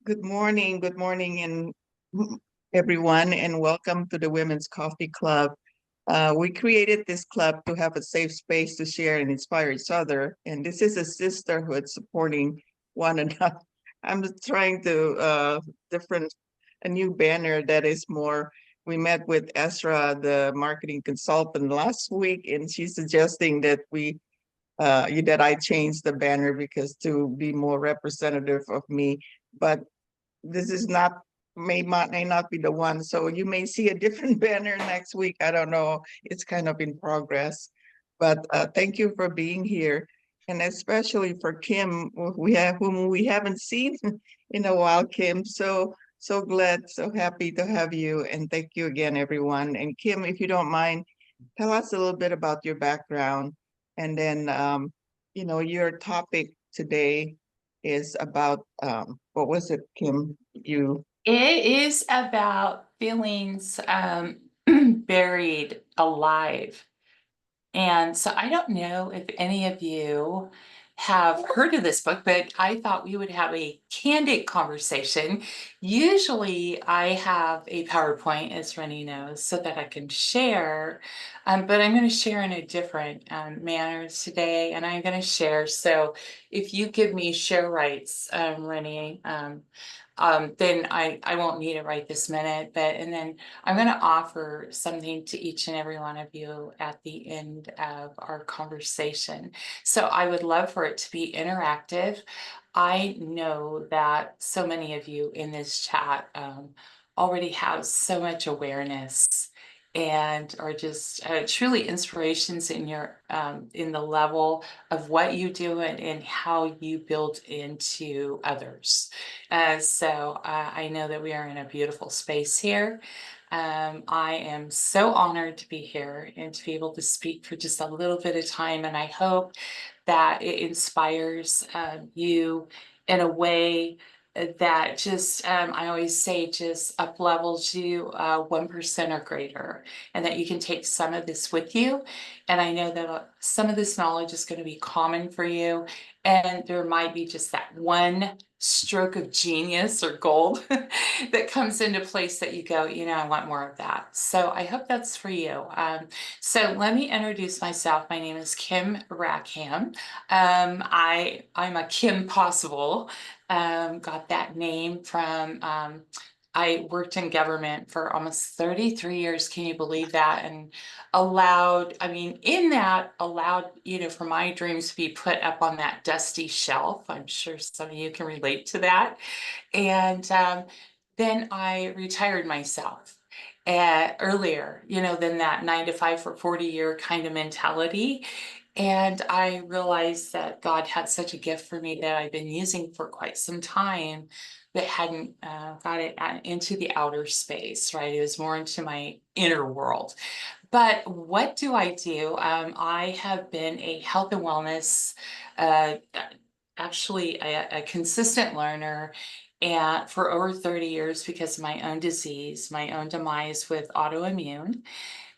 Good morning, and everyone, and welcome to the Women's Coffee Club. We created this club to have a safe space to share and inspire each other, and this is a sisterhood supporting one another. I'm just trying to different a new banner that is more. We met with Ezra, the marketing consultant, last week, and she's suggesting that that I change the banner because to be more representative of me. But this is not may not be the one. So you may see a different banner next week. I don't know. It's kind of in progress. But thank you for being here. And especially for Kim, whom we haven't seen in a while, Kim. So glad, so happy to have you. And thank you again, everyone. And Kim, if you don't mind, tell us a little bit about your background. And then your topic today is about what was it, Kim? You It is about feelings buried alive. And so I don't know if any of you have heard of this book, but I thought we would have a candid conversation. Usually I have a PowerPoint, as Rennie knows, so that I can share, but I'm going to share in a different manner today, and I'm going to share. So if you give me share rights, Rennie, then I won't need it right this minute, and then I'm going to offer something to each and every one of you at the end of our conversation. So I would love for it to be interactive. I know that so many of you in this chat already have so much awareness and are just truly inspirations in your in the level of what you do and how you build into others. I know that we are in a beautiful space here. I am so honored to be here and to be able to speak for just a little bit of time, and I hope that it inspires you in a way that just, I always say, just up levels you 1% or greater, and that you can take some of this with you. And I know that some of this knowledge is going to be common for you, and there might be just that one stroke of genius or gold that comes into place that you go, I want more of that. So I hope that's for you. So let me introduce myself. My name is Kim Rackham. I'm a Kim Possible. Got that name from I worked in government for almost 33 years. Can you believe that? And allowed for my dreams to be put up on that dusty shelf. I'm sure some of you can relate to that. And then I retired myself earlier, than that 9 to 5 for 40-year kind of mentality. And I realized that God had such a gift for me that I've been using for quite some time, but hadn't got it into the outer space, right? It was more into my inner world. But what do? I have been a health and wellness, uh, actually a consistent learner and for over 30 years because of my own disease, my own demise with autoimmune.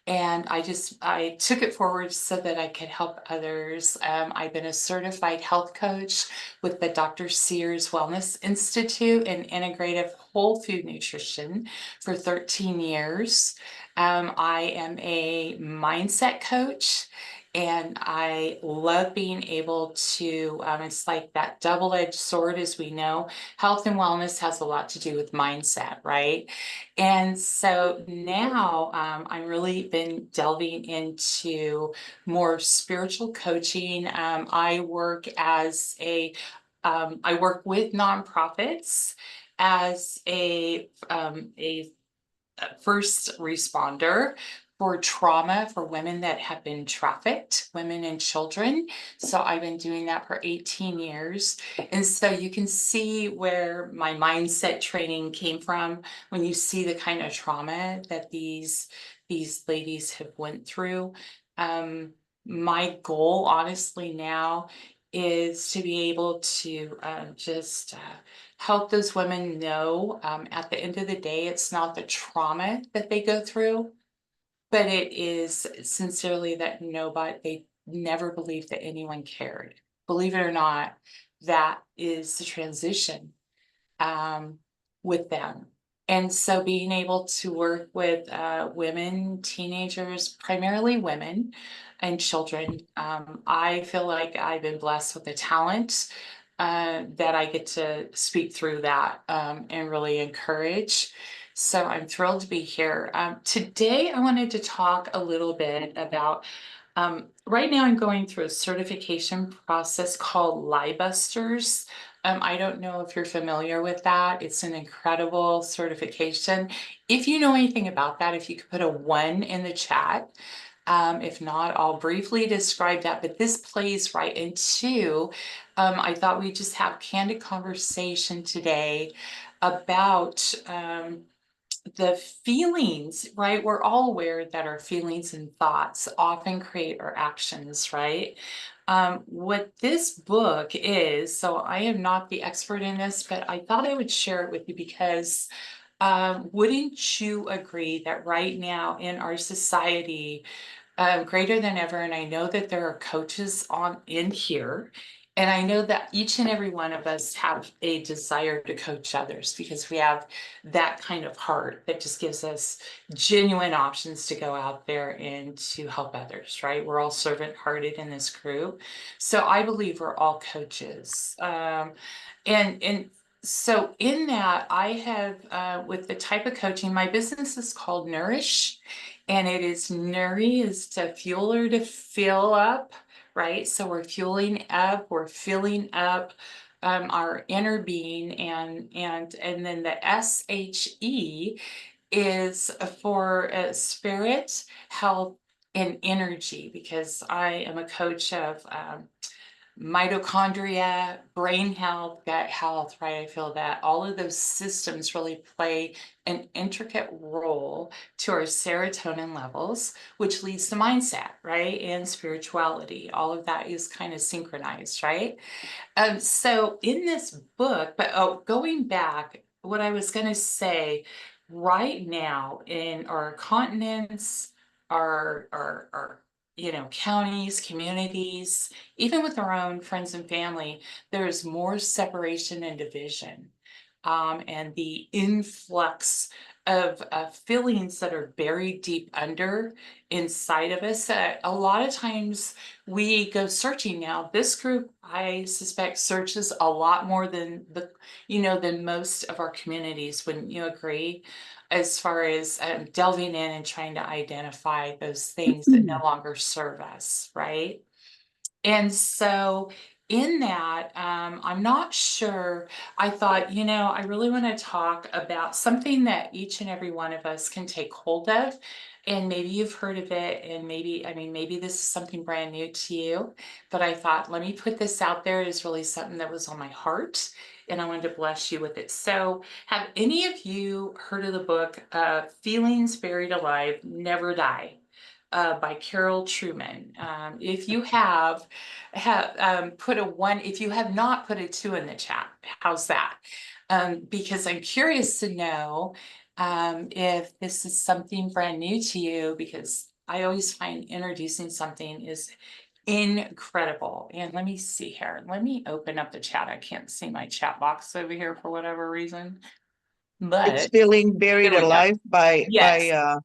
And I took it forward so that I could help others. I've been a certified health coach with the Dr. Sears Wellness Institute and integrative whole food nutrition for 13 years. I am a mindset coach, and I love being able to, it's like that double-edged sword, as we know. Health and wellness has a lot to do with mindset, right? And so now I've really been delving into more spiritual coaching. I work with nonprofits as a first responder for trauma for women that have been trafficked, women and children. So I've been doing that for 18 years. And so you can see where my mindset training came from when you see the kind of trauma that these ladies have went through. My goal, honestly, now is to be able to just help those women know at the end of the day, it's not the trauma that they go through, but it is sincerely that they never believed that anyone cared. Believe it or not, that is the transition. with them. And so being able to work with women, teenagers, primarily women and children, I feel like I've been blessed with the talent that I get to speak through that and really encourage. So I'm thrilled to be here. Today, I wanted to talk a little bit about right now I'm going through a certification process called Liebusters. I don't know if you're familiar with that. It's an incredible certification. If you know anything about that, if you could put a 1 in the chat. If not, I'll briefly describe that, but this plays right into, I thought we'd just have candid conversation today about the feelings, right? We're all aware that our feelings and thoughts often create our actions, right? What this book is, so I am not the expert in this, but I thought I would share it with you because wouldn't you agree that right now in our society, greater than ever, and I know that there are coaches on in here, and I know that each and every one of us have a desire to coach others because we have that kind of heart that just gives us genuine options to go out there and to help others, right? We're all servant-hearted in this group. So I believe we're all coaches. And so in that, I have, with the type of coaching, my business is called Nourish, and it is Nuri is to fuel or to fill up, right? So we're fueling up, we're filling up our inner being, and then the SHE is for spirit, health, and energy, because I am a coach of mitochondria, brain health, gut health, right? I feel that all of those systems really play an intricate role to our serotonin levels, which leads to mindset, right? And spirituality. All of that is kind of synchronized, right? So in this book, but going back, what I was going to say, right now in our continents, our counties, communities, even with our own friends and family, there's more separation and division, and the influx of feelings that are buried deep under inside of us. A lot of times we go searching now. This group, I suspect, searches a lot more than than most of our communities. Wouldn't you agree? As far as delving in and trying to identify those things that no longer serve us, right? And so in that, I'm not sure. I thought, I really want to talk about something that each and every one of us can take hold of. And maybe you've heard of it, and maybe this is something brand new to you, but I thought, let me put this out there. It is really something that was on my heart, and I wanted to bless you with it. So, have any of you heard of the book, Feelings Buried Alive, Never Die? By Carol Truman. If you have put a 1, if you have not, put a 2 in the chat. How's that? Because I'm curious to know if this is something brand new to you, because I always find introducing something is incredible. And let me see here. Let me open up the chat. I can't see my chat box over here for whatever reason, It's but feeling buried here we go. alive by Yes.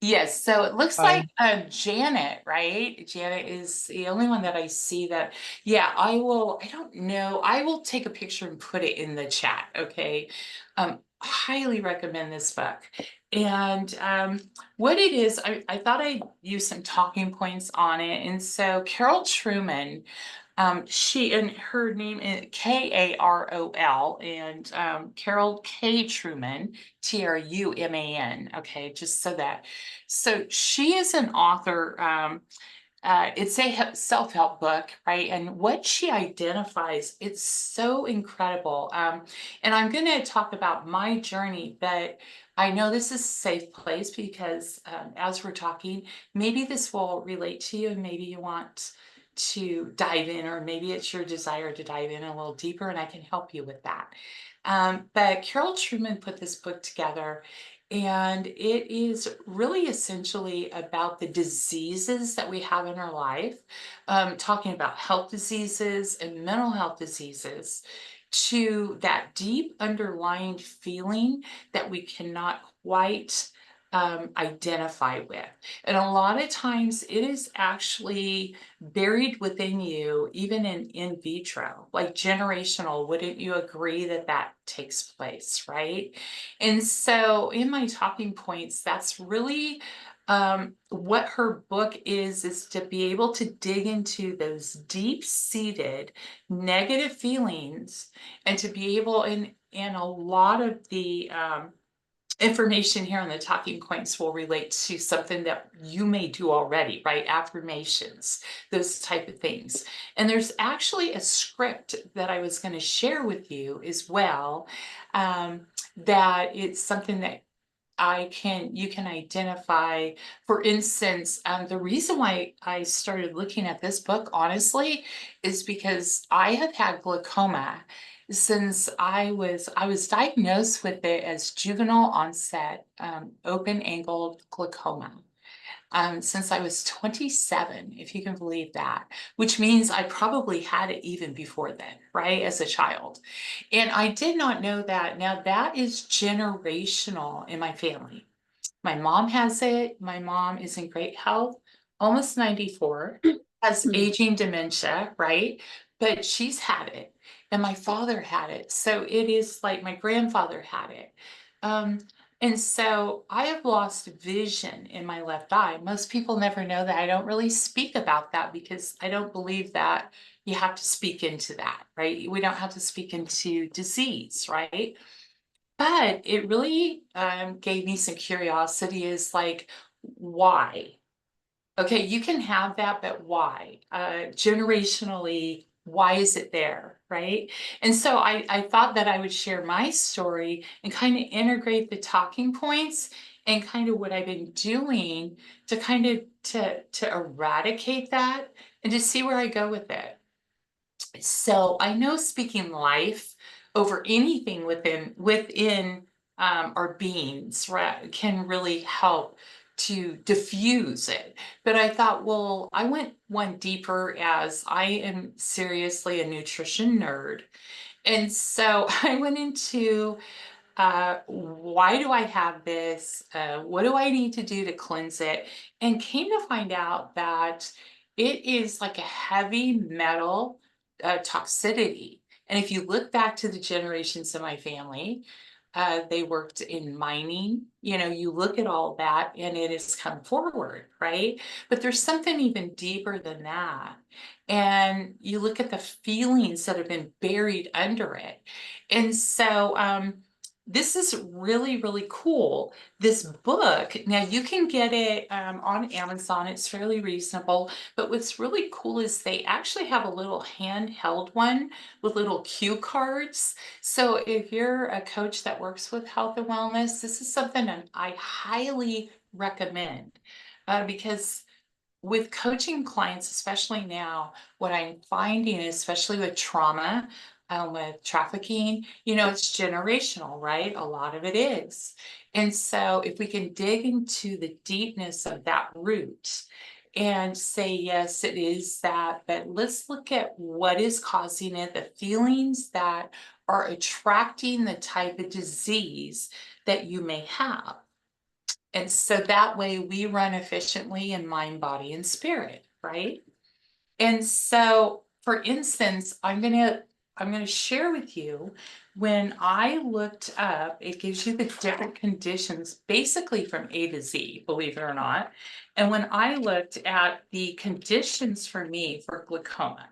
Yes, so it looks by like Janet, right? Janet is the only one that I see that. Yeah, I don't know. I will take a picture and put it in the chat, okay? Highly recommend this book. And what it is, I thought I'd use some talking points on it. And so Carol Truman, she and her name is Karol, and Carol K. Truman, Truman. Okay, just so that. So she is an author. It's a self-help book, right? And what she identifies, it's so incredible. And I'm going to talk about my journey, but I know this is a safe place because as we're talking, maybe this will relate to you, and maybe you want to dive in, or maybe it's your desire to dive in a little deeper, and I can help you with that. But Carol Truman put this book together, And it is really essentially about the diseases that we have in our life, talking about health diseases and mental health diseases, to that deep underlying feeling that we cannot quite identify with. And a lot of times it is actually buried within you, even in vitro, like generational. Wouldn't you agree that that takes place, right? And so in my talking points, that's really what her book is to be able to dig into those deep-seated negative feelings, and to be able, in a lot of the information here on the talking points will relate to something that you may do already, right? Affirmations, those type of things. And there's actually a script that I was going to share with you as well, that it's something that you can identify. For instance, the reason why I started looking at this book, honestly, is because I have had glaucoma since I was diagnosed with it as juvenile onset open angled glaucoma. Since I was 27, if you can believe that, which means I probably had it even before then, right, as a child. And I did not know that. Now, that is generational in my family. My mom has it. My mom is in great health, almost 94, has Hmm. aging dementia, right? But she's had it. And my father had it. So it is like my grandfather had it. Um, and so I have lost vision in my left eye. Most people never know that. I don't really speak about that because I don't believe that you have to speak into that, right? We don't have to speak into disease, right? But it really gave me some curiosity, is like, why? Okay, you can have that, but why? Generationally, why is it there, right? And so I thought that I would share my story and kind of integrate the talking points and kind of what I've been doing to kind of to eradicate that and to see where I go with it. So I know speaking life over anything within our beings, right, can really help to diffuse it. But I thought, well, I went one deeper, as I am seriously a nutrition nerd. And so I went into why do I have this? What do I need to do to cleanse it? And came to find out that it is like a heavy metal toxicity. And if you look back to the generations of my family, they worked in mining. You know, you look at all that and it has come forward, right? But there's something even deeper than that. And you look at the feelings that have been buried under it. And so, this is really, really cool. This book, now you can get it on Amazon. It's fairly reasonable. But what's really cool is they actually have a little handheld one with little cue cards. So if you're a coach that works with health and wellness, this is something that I highly recommend, because with coaching clients, especially now, what I'm finding, especially with trauma, with trafficking, you know, it's generational, right? A lot of it is. And so if we can dig into the deepness of that root and say, yes, it is that, but let's look at what is causing it, the feelings that are attracting the type of disease that you may have. And so that way we run efficiently in mind, body, and spirit, right? And so, for instance, I'm gonna share with you, when I looked up, it gives you the different conditions basically from A to Z, believe it or not. And when I looked at the conditions for me for glaucoma,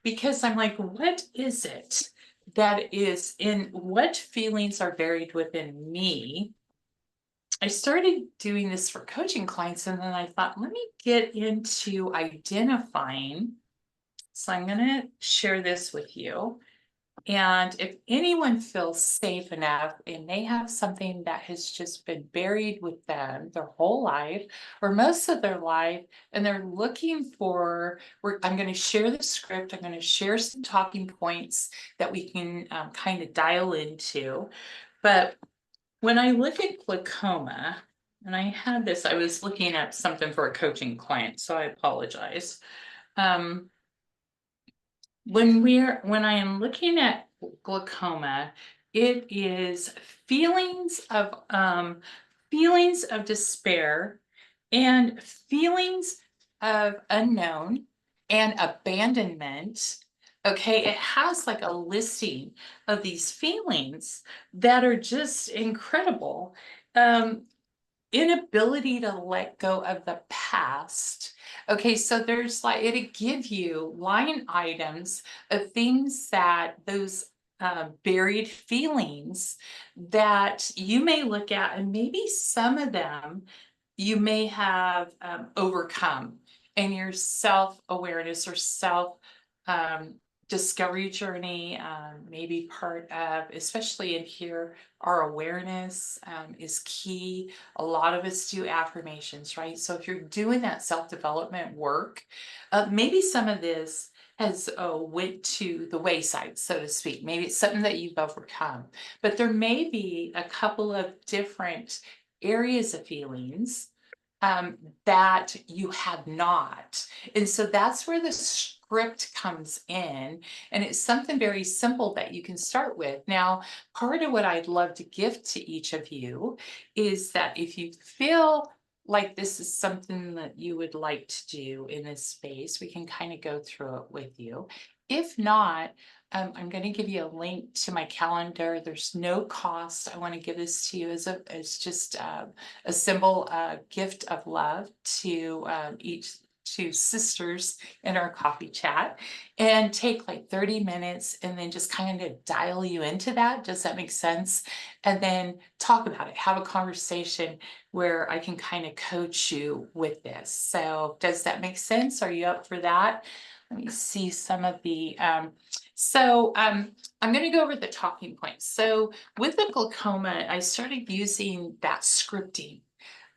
because I'm like, what is it that is in, what feelings are buried within me? I started doing this for coaching clients, and then I thought, let me get into identifying. So I'm going to share this with you. And if anyone feels safe enough and they have something that has just been buried with them their whole life or most of their life, and they're looking for, I'm going to share the script, I'm going to share some talking points that we can kind of dial into. But when I look at glaucoma, and I had this, I was looking at something for a coaching client, so I apologize. When I am looking at glaucoma, it is feelings of despair and feelings of unknown and abandonment. Okay, it has like a listing of these feelings that are just incredible. Um, Inability to let go of the past. Okay, so there's like it'll give you line items of things that those buried feelings that you may look at, and maybe some of them you may have overcome in your self-awareness or self um, discovery journey, maybe part of, especially in here, our awareness is key. A lot of us do affirmations, right? So if you're doing that self-development work, maybe some of this has went to the wayside, so to speak. Maybe it's something that you've overcome, but there may be a couple of different areas of feelings um, that you have not. And so that's where the script comes in. And it's something very simple that you can start with. Now, part of what I'd love to give to each of you is that if you feel like this is something that you would like to do in this space, we can kind of go through it with you. If not, I'm going to give you a link to my calendar. There's no cost. I want to give this to you as just a symbol, gift of love to each two sisters in our coffee chat, and take like 30 minutes and then just kind of dial you into that. Does that make sense? And then talk about it, have a conversation where I can kind of coach you with this. So does that make sense? Are you up for that? Let me see some of the, I'm going to go over the talking points. So with the glaucoma, I started using that scripting.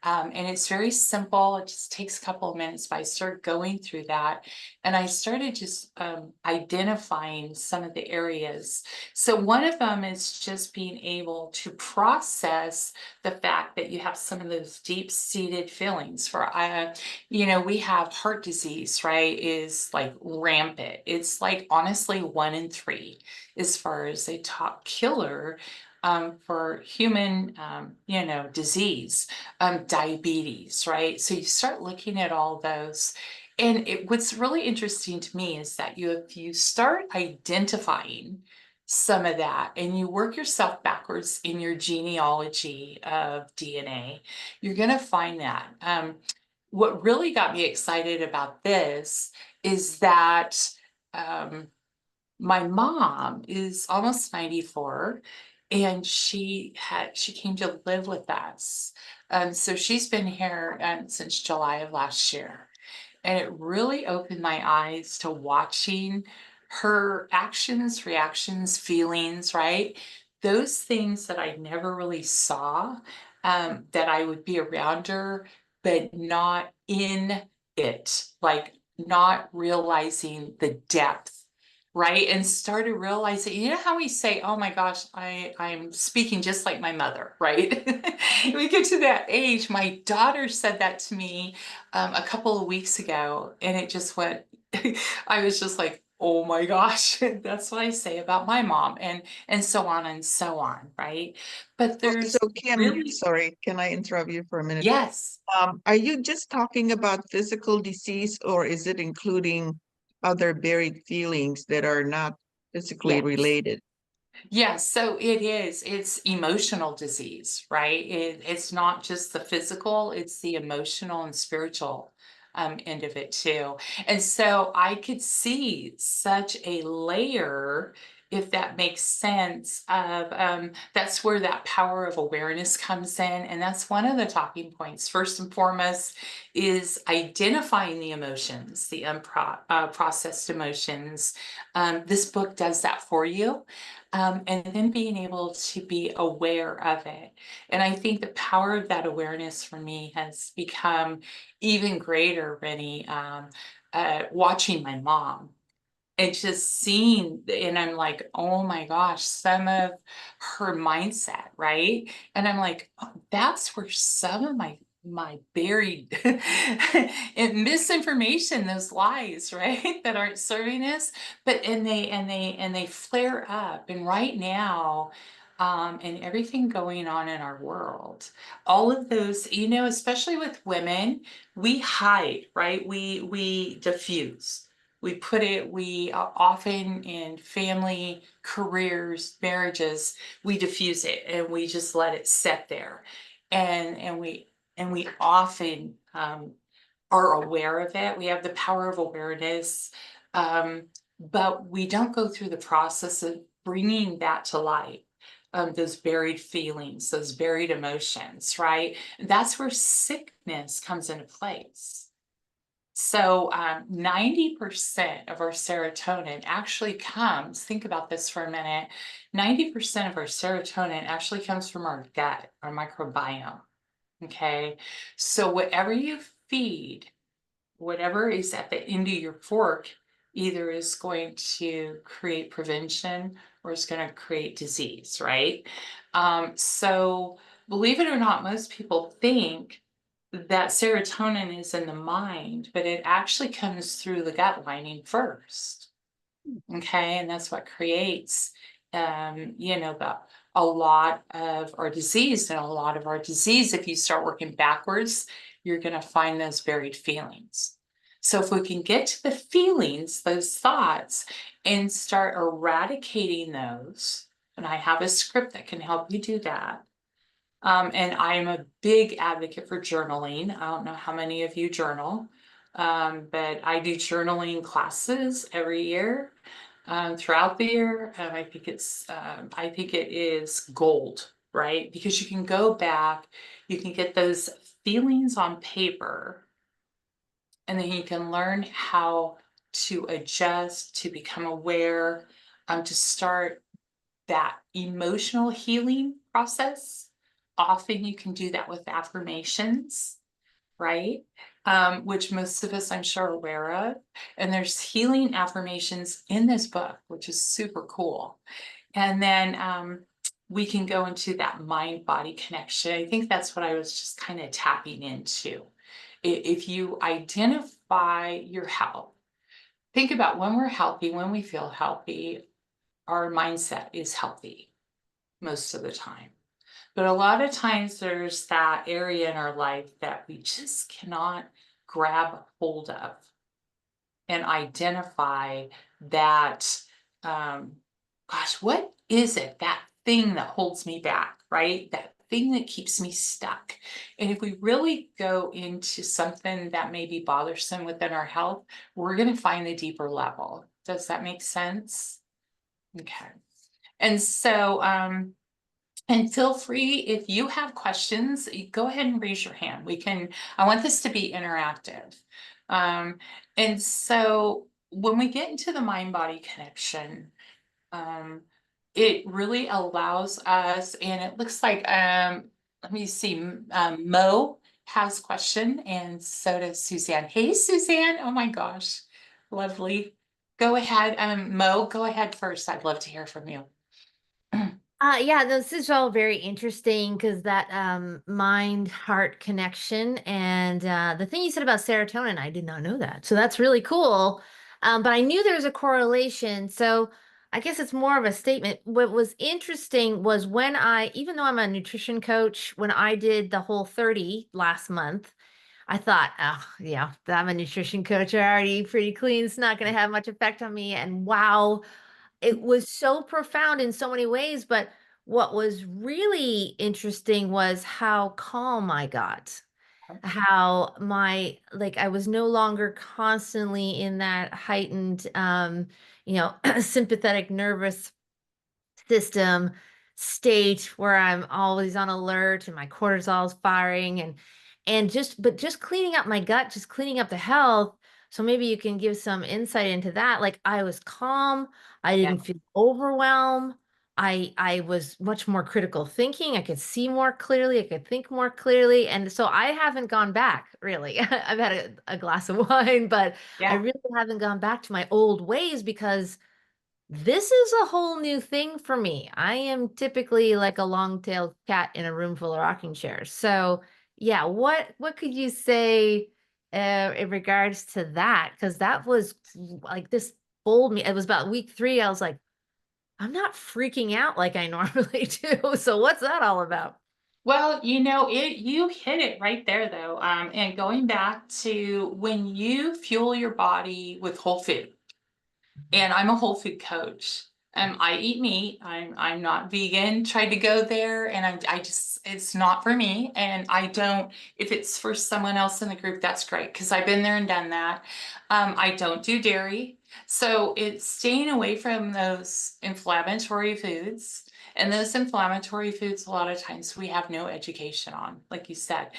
And it's very simple. It just takes a couple of minutes, but I started going through that and I started just identifying some of the areas. So one of them is just being able to process the fact that you have some of those deep-seated feelings for, we have heart disease, right, is like rampant. It's like honestly 1 in 3 as far as a top killer for human, disease, diabetes, right? So you start looking at all those. And what's really interesting to me is that if you start identifying some of that and you work yourself backwards in your genealogy of DNA, you're going to find that. What really got me excited about this is that my mom is almost 94 and she came to live with us. So she's been here since July of last year. And it really opened my eyes to watching her actions, reactions, feelings, right? Those things that I never really saw, that I would be around her, but not in it, like not realizing the depth, right? And started realizing, you know how we say, oh my gosh, I'm speaking just like my mother, right? We get to that age. My daughter said that to me a couple of weeks ago, and it just went, I was just like, oh my gosh, that's what I say about my mom, and so on and so on, right? But there's So Kim, really, sorry, can I interrupt you for a minute? yes. Are you just talking about physical disease, or is it including other buried feelings that are not physically Yes. related? Yes, so it is. It's emotional disease, right? It's not just the physical, it's the emotional and spiritual end of it too. And so I could see such a layer, if that makes sense, of that's where that power of awareness comes in. And that's one of the talking points. First and foremost is identifying the emotions, the unprocessed emotions. This book does that for you, and then being able to be aware of it. And I think the power of that awareness for me has become even greater, Rennie, watching my mom. And just seeing, and I'm like, oh my gosh, some of her mindset, right? And I'm like, oh, that's where some of my buried misinformation, those lies, right, that aren't serving us, but and they flare up. And right now, and everything going on in our world, all of those, especially with women, we hide, right? We diffuse. We often in family, careers, marriages, we diffuse it and we just let it sit there. And we often are aware of it. We have the power of awareness, um, but we don't go through the process of bringing that to light. Those buried feelings, those buried emotions, right? That's where sickness comes into place. So 90% of our serotonin actually comes, think about this for a minute, 90% of our serotonin actually comes from our gut, our microbiome. Okay. So whatever you feed, whatever is at the end of your fork, either is going to create prevention or it's going to create disease, right? So believe it or not, most people think that serotonin is in the mind, but it actually comes through the gut lining first. Okay, and that's what creates, a lot of our disease. And a lot of our disease, if you start working backwards, you're going to find those buried feelings. So if we can get to the feelings, those thoughts, and start eradicating those, and I have a script that can help you do that. And I'm a big advocate for journaling. I don't know how many of you journal, but I do journaling classes every year, throughout the year. I think it is gold, right? Because you can go back, you can get those feelings on paper, and then you can learn how to adjust, to become aware, to start that emotional healing process. Often you can do that with affirmations, right? Which most of us, I'm sure, are aware of. And there's healing affirmations in this book, which is super cool. And then we can go into that mind body connection. I think that's what I was just kind of tapping into. If you identify your health, think about when we're healthy, when we feel healthy, our mindset is healthy most of the time. But a lot of times there's that area in our life that we just cannot grab hold of and identify that, gosh, what is it? That thing that holds me back, right? That thing that keeps me stuck. And if we really go into something that may be bothersome within our health, we're going to find the deeper level. Does that make sense? Okay. And so, and feel free, if you have questions, go ahead and raise your hand. I want this to be interactive. And so when we get into the mind body connection, it really allows us, and it looks like, let me see, Mo has a question, and so does Suzanne. Hey, Suzanne. Oh my gosh. Lovely. Go ahead. Mo, go ahead first. I'd love to hear from you. Yeah, this is all very interesting because that mind heart connection and the thing you said about serotonin, I did not know that. So that's really cool. But I knew there was a correlation. So I guess it's more of a statement. What was interesting was even though I'm a nutrition coach, when I did the Whole30 last month, I thought, oh, yeah, I'm a nutrition coach. I already eat pretty clean. It's not going to have much effect on me. And wow, it was so profound in so many ways, but what was really interesting was how calm I got. How I was no longer constantly in that heightened sympathetic nervous system state where I'm always on alert and my cortisol's firing and just cleaning up my gut, just cleaning up the health. So maybe you can give some insight into that. Like I was calm, I Yeah. didn't feel overwhelmed. I was much more critical thinking. I could see more clearly. I could think more clearly. And so I haven't gone back really. I've had a glass of wine, but I Yeah. really haven't gone back to my old ways because this is a whole new thing for me. I am typically like a long-tailed cat in a room full of rocking chairs. So yeah, what could you say in regards to that? Because that was like this fooled me. It was about week 3. I was like, I'm not freaking out like I normally do. So what's that all about? Well, you hit it right there though. And going back to when you fuel your body with whole food, and I'm a whole food coach. I eat meat. I'm not vegan. Tried to go there, and I just it's not for me. And I don't. If it's for someone else in the group, that's great because I've been there and done that. I don't do dairy, so it's staying away from those inflammatory foods. And those inflammatory foods, a lot of times we have no education on, like you said.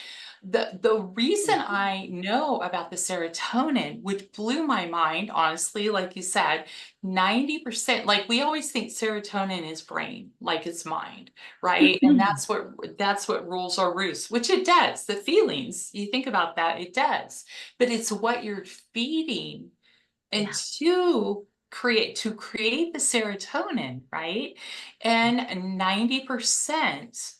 The reason I know about the serotonin, which blew my mind, honestly, like you said, 90%, like we always think serotonin is brain, like it's mind, right? And that's what rules our roost, which it does. The feelings, you think about that, it does. But it's what you're feeding and Yeah. to create the serotonin, right? And 90%,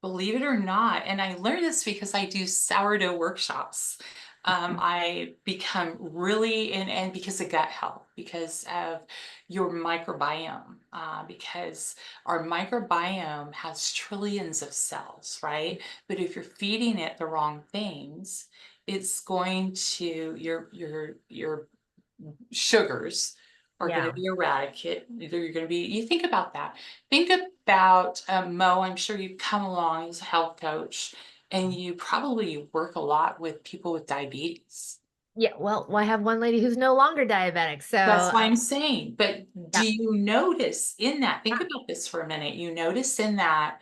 believe it or not, and I learned this because I do sourdough workshops. I become really, and because of gut health, because of your microbiome, because our microbiome has trillions of cells, right? But if you're feeding it the wrong things, it's going to your sugars are going to Yeah. be erratic. Either you're going to be, you think about that. Think about Mo, I'm sure you've come along as a health coach and you probably work a lot with people with diabetes. Yeah. Well, I have one lady who's no longer diabetic. So That's why I'm saying, but yeah. do you notice in that, think about this for a minute, you notice in that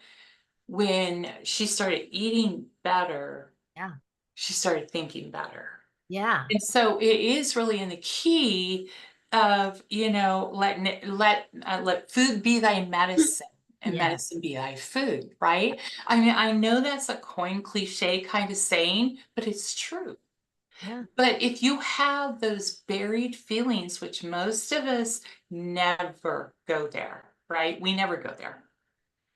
when she started eating better, Yeah. she started thinking better. Yeah. And so it is really in the key of, let food be thy medicine and Yeah. medicine be thy food, right? I mean, I know that's a coin cliche kind of saying, but it's true. Yeah. But if you have those buried feelings, which most of us never go there, right? We never go there.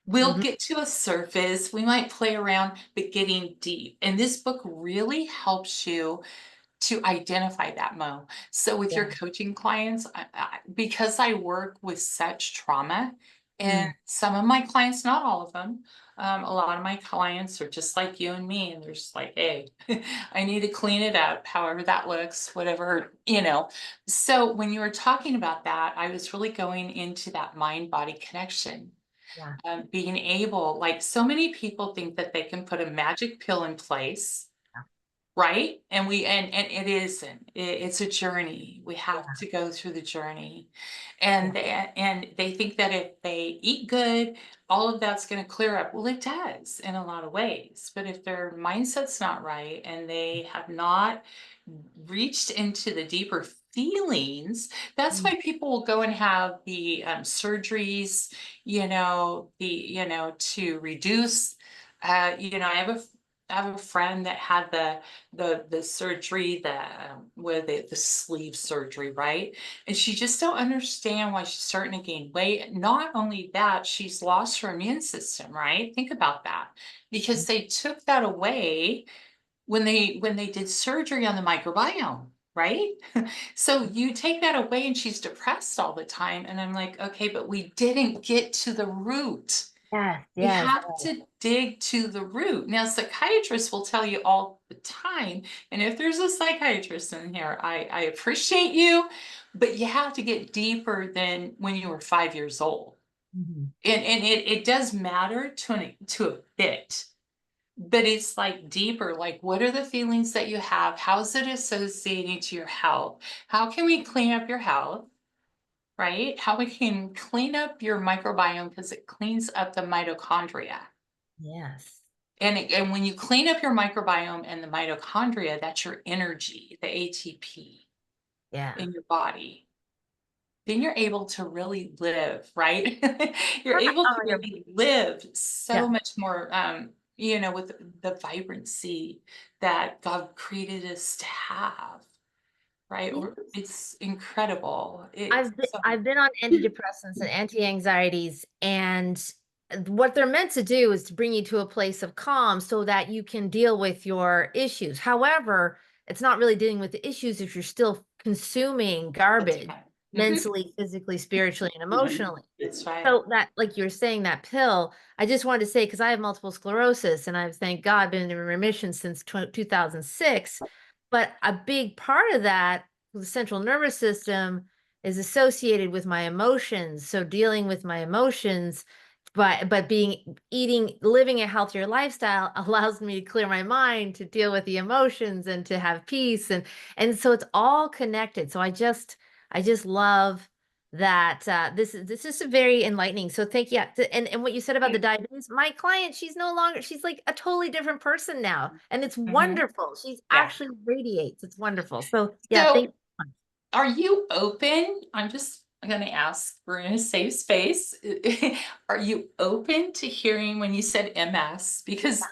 We'll Mhm. get to a surface, we might play around, but getting deep. And this book really helps you to identify that, Mo. So with your Yeah. coaching clients, because I work with such trauma, and Mm. some of my clients, not all of them, a lot of my clients are just like you and me, and they're just like, hey, I need to clean it up, however that looks, whatever. So when you were talking about that, I was really going into that mind-body connection. Yeah. Being able, like so many people think that they can put a magic pill in place, right? And it isn't. It's a journey. We have Yeah. to go through the journey. Yeah. And they think that if they eat good, all of that's going to clear up. Well, it does in a lot of ways. But if their mindset's not right and they have not reached into the deeper feelings, that's Mm. why people will go and have the surgeries, to reduce. I have a friend that had the surgery, the sleeve surgery, right? And she just don't understand why she's starting to gain weight. Not only that, she's lost her immune system, right? Think about that. Because they took that away when they did surgery on the microbiome, right? So you take that away and she's depressed all the time. And I'm like, okay, but we didn't get to the root. Yes. We Yes. have to dig to the root. Now, psychiatrists will tell you all the time, and if there's a psychiatrist in here, I appreciate you, but you have to get deeper than when you were 5 years old. Mhm. And it does matter to a bit, but it's like deeper. Like, what are the feelings that you have? How's it associating to your health? How can we clean up your health? Right? How we can clean up your microbiome because it cleans up the mitochondria. Yes. And when you clean up your microbiome and the mitochondria, that's your energy, the ATP Yeah. in your body. then you're able to really live, right? You're able to Oh, really live so yeah. much more, you know, with the vibrancy that God created us to have, right? Or Yes. it's incredible. It's I've been on antidepressants and anti-anxieties, and what they're meant to do is to bring you to a place of calm so that you can deal with your issues. However, it's not really dealing with the issues if you're still consuming that's garbage right. Mhm. mentally, physically, spiritually, and emotionally. That's right. So that, like you were saying, that pill, I just wanted to say, because I have multiple sclerosis and I've, thank God, been in remission since 2006. But a big part of that, the central nervous system, is associated with my emotions. So dealing with my emotions, but being eating, living a healthier lifestyle allows me to clear my mind to deal with the emotions and to have peace. And so it's all connected. So I just love that this is very enlightening. So thank you. Yeah, and what you said about the diabetes, my client, she's no longer, she's like a totally different person now, and it's Mhm. wonderful. She's Yeah. actually radiates. It's wonderful. So yeah, thank So you. are you open? I'm going to ask, we're in a safe space. Are you open to hearing when you said MS? Because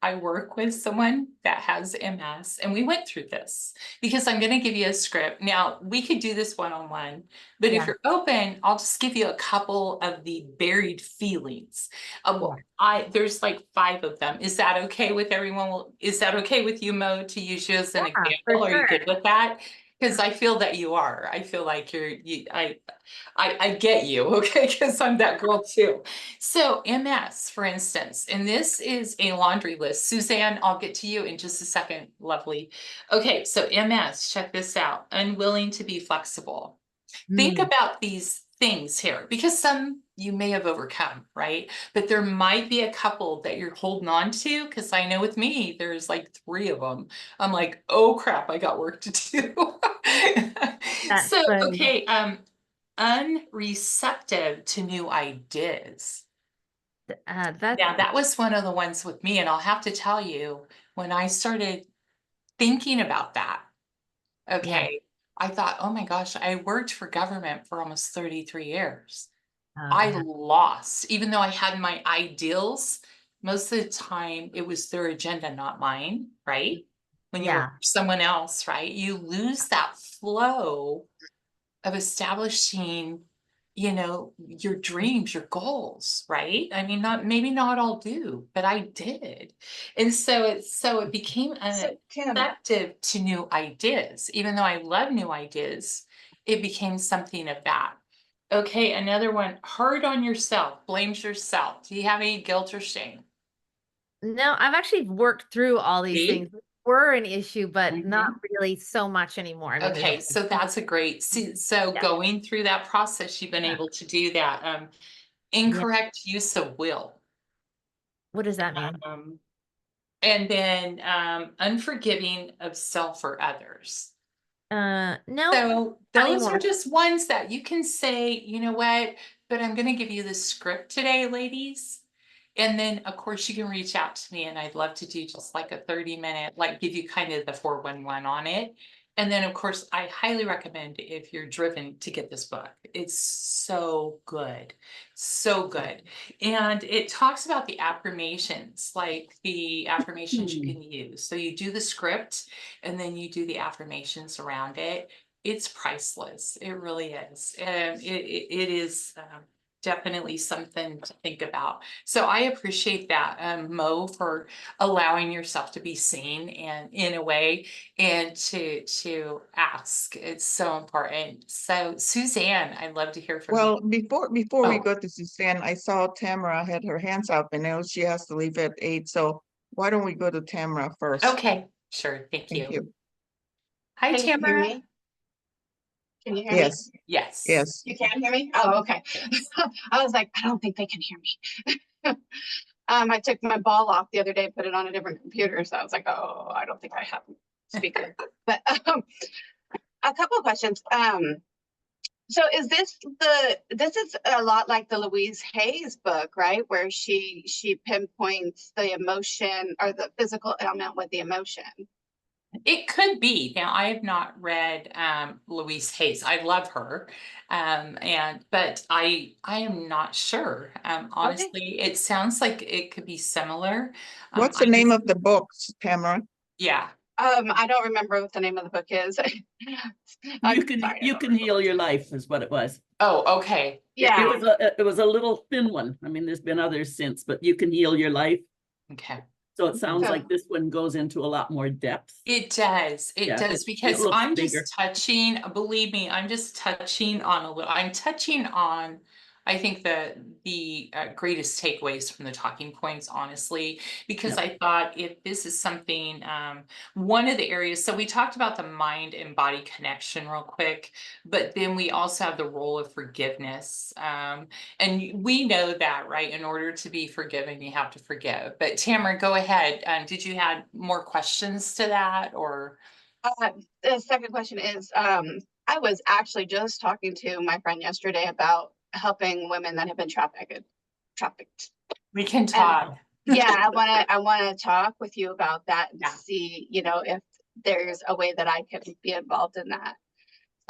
I work with someone that has MS and we went through this because I'm going to give you a script. Now, we could do this one-on-one, but if Yeah. you're open, I'll just give you a couple of the buried feelings. Yeah. There's like 5 of them. Is that okay with everyone? Is that okay with you, Mo, to use you as an Yeah, for example? Are you sure. good with that? Because I feel that you are. I feel like I get you, okay? Because I'm that girl too. So MS, for instance, and this is a laundry list. Suzanne, I'll get to you in just a second, lovely. Okay, so MS, check this out. Unwilling to be flexible. Think Mm. about these things here because some you may have overcome, right? But there might be a couple that you're holding on to because I know with me, there's like 3 of them. I'm like, oh crap, I got work to do. That's So, funny. okay, unreceptive to new ideas. That's Now, that was one of the ones with me, and I'll have to tell you, when I started thinking about that, yeah. okay, I thought, oh my gosh, I worked for government for almost 33 years. Oh I yeah. lost, even though I had my ideals, most of the time it was their agenda, not mine, right? When you work Yeah. for someone else, right? You lose that flow of establishing, you know, your dreams, your goals, right? I mean, not maybe not all do, but I did. And so it became So Kim, uneffective to new ideas. Even though I love new ideas, it became something of that. Okay, another one, hard on yourself, blames yourself. Do you have any guilt or shame? No, I've actually worked through all these See? things. Were an issue, but not Mhm. really so much anymore. I mean, there's Okay, so that's a great, so yeah. going through that process, you've been Yeah. able to do that. Yeah. Incorrect use of will. What does that mean? Um, and then unforgiving of self or others. No, So not those are anymore. just ones that you can say, you know what, but I'm going to give you the script today, ladies. And then, of course, you can reach out to me and I'd love to do just like a 30-minute, like give you kind of the 411 on it. And then, of course, I highly recommend if you're driven to get this book. It's so good, so good. And it talks about the affirmations, like the affirmations you can use. So you do the script and then you do the affirmations around it. It's priceless. It really is. It is definitely something to think about. So I appreciate that, Mo, for allowing yourself to be seen and in a way and to ask. It's so important. So Suzanne, I'd love to hear from you. well, before we Oh, go to Suzanne, I saw Tamara had her hands up and now she has to leave at 8. So why don't we go to Tamara first? okay. Sure. Thank Thank you. you. Hi, Can you hear Tamara. me? Can you hear me? Yes, Yes. yes. You can hear me? Oh, okay. Yes. I was like, I don't think they can hear me. I took my ball off the other day, put it on a different computer. So I was like, oh, I don't think I have a speaker. But a couple of questions. So is this is a lot like the Louise Hayes book, right? Where she pinpoints the emotion or the physical ailment with the emotion. It could be. Now, I have not read Louise Hay's. I love her. But I am not sure. Honestly, it sounds like it could be similar. What's the name of the book, Tamara? Yeah. I don't remember what the name of the book is. You can heal your life is what it was. Oh, okay. Yeah. It was a little thin one. I mean, there's been others since, but you can heal your life. Okay. So it sounds So- like this one goes into a lot more depth. It does. It Yeah, does, it because looks I'm bigger. just touching, believe me, I'm just touching on a little, I'm touching on, I think the greatest takeaways from the talking points, honestly, because Yeah. I thought if this is something, one of the areas, so we talked about the mind and body connection real quick, but then we also have the role of forgiveness. And we know that, right? In order to be forgiven, you have to forgive. But Tamara, go ahead. Did you have more questions to that, or? The second question is, I was actually just talking to my friend yesterday about helping women that have been trafficked. We can talk. Yeah, I wanna talk with you about that and Yeah. see, if there's a way that I can be involved in that.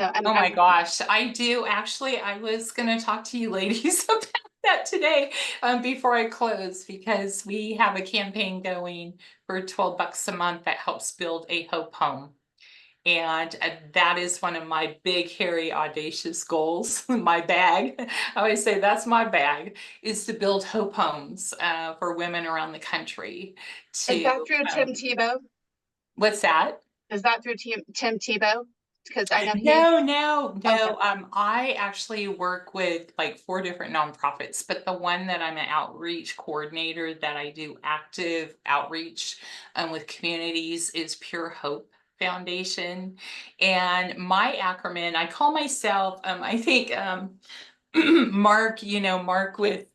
So Oh my gosh, I do. Actually, I was gonna talk to you ladies about that today, before I close, because we have a campaign going for $12 a month that helps build a hope home. And that is one of my big, hairy, audacious goals. My bag, I always say that's my bag, is to build hope homes for women around the country. Is that through Tim Tebow? What's that? Is that through Tim Tebow? Because I know No. Okay. I actually work with like 4 different nonprofits, but the one that I'm an outreach coordinator that I do active outreach with communities is Pure Hope Foundation. And my acronym, I call myself, I think Mark, Mark with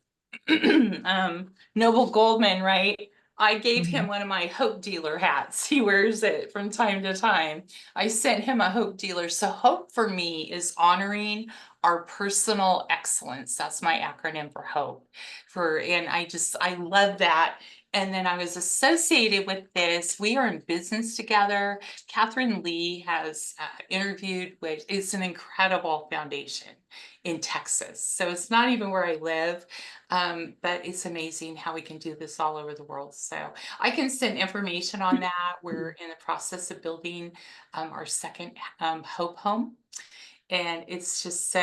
Noble Goldman, right? I gave him one of my hope dealer hats. He wears it from time to time. I sent him a hope dealer. So hope for me is honoring our personal excellence. That's my acronym for hope. And I love that. And then I was associated with this. We are in business together. Catherine Lee has interviewed with, it's an incredible foundation in Texas. So it's not even where I live, but it's amazing how we can do this all over the world. So I can send information on that. We're in the process of building our second Hope Home. And it's just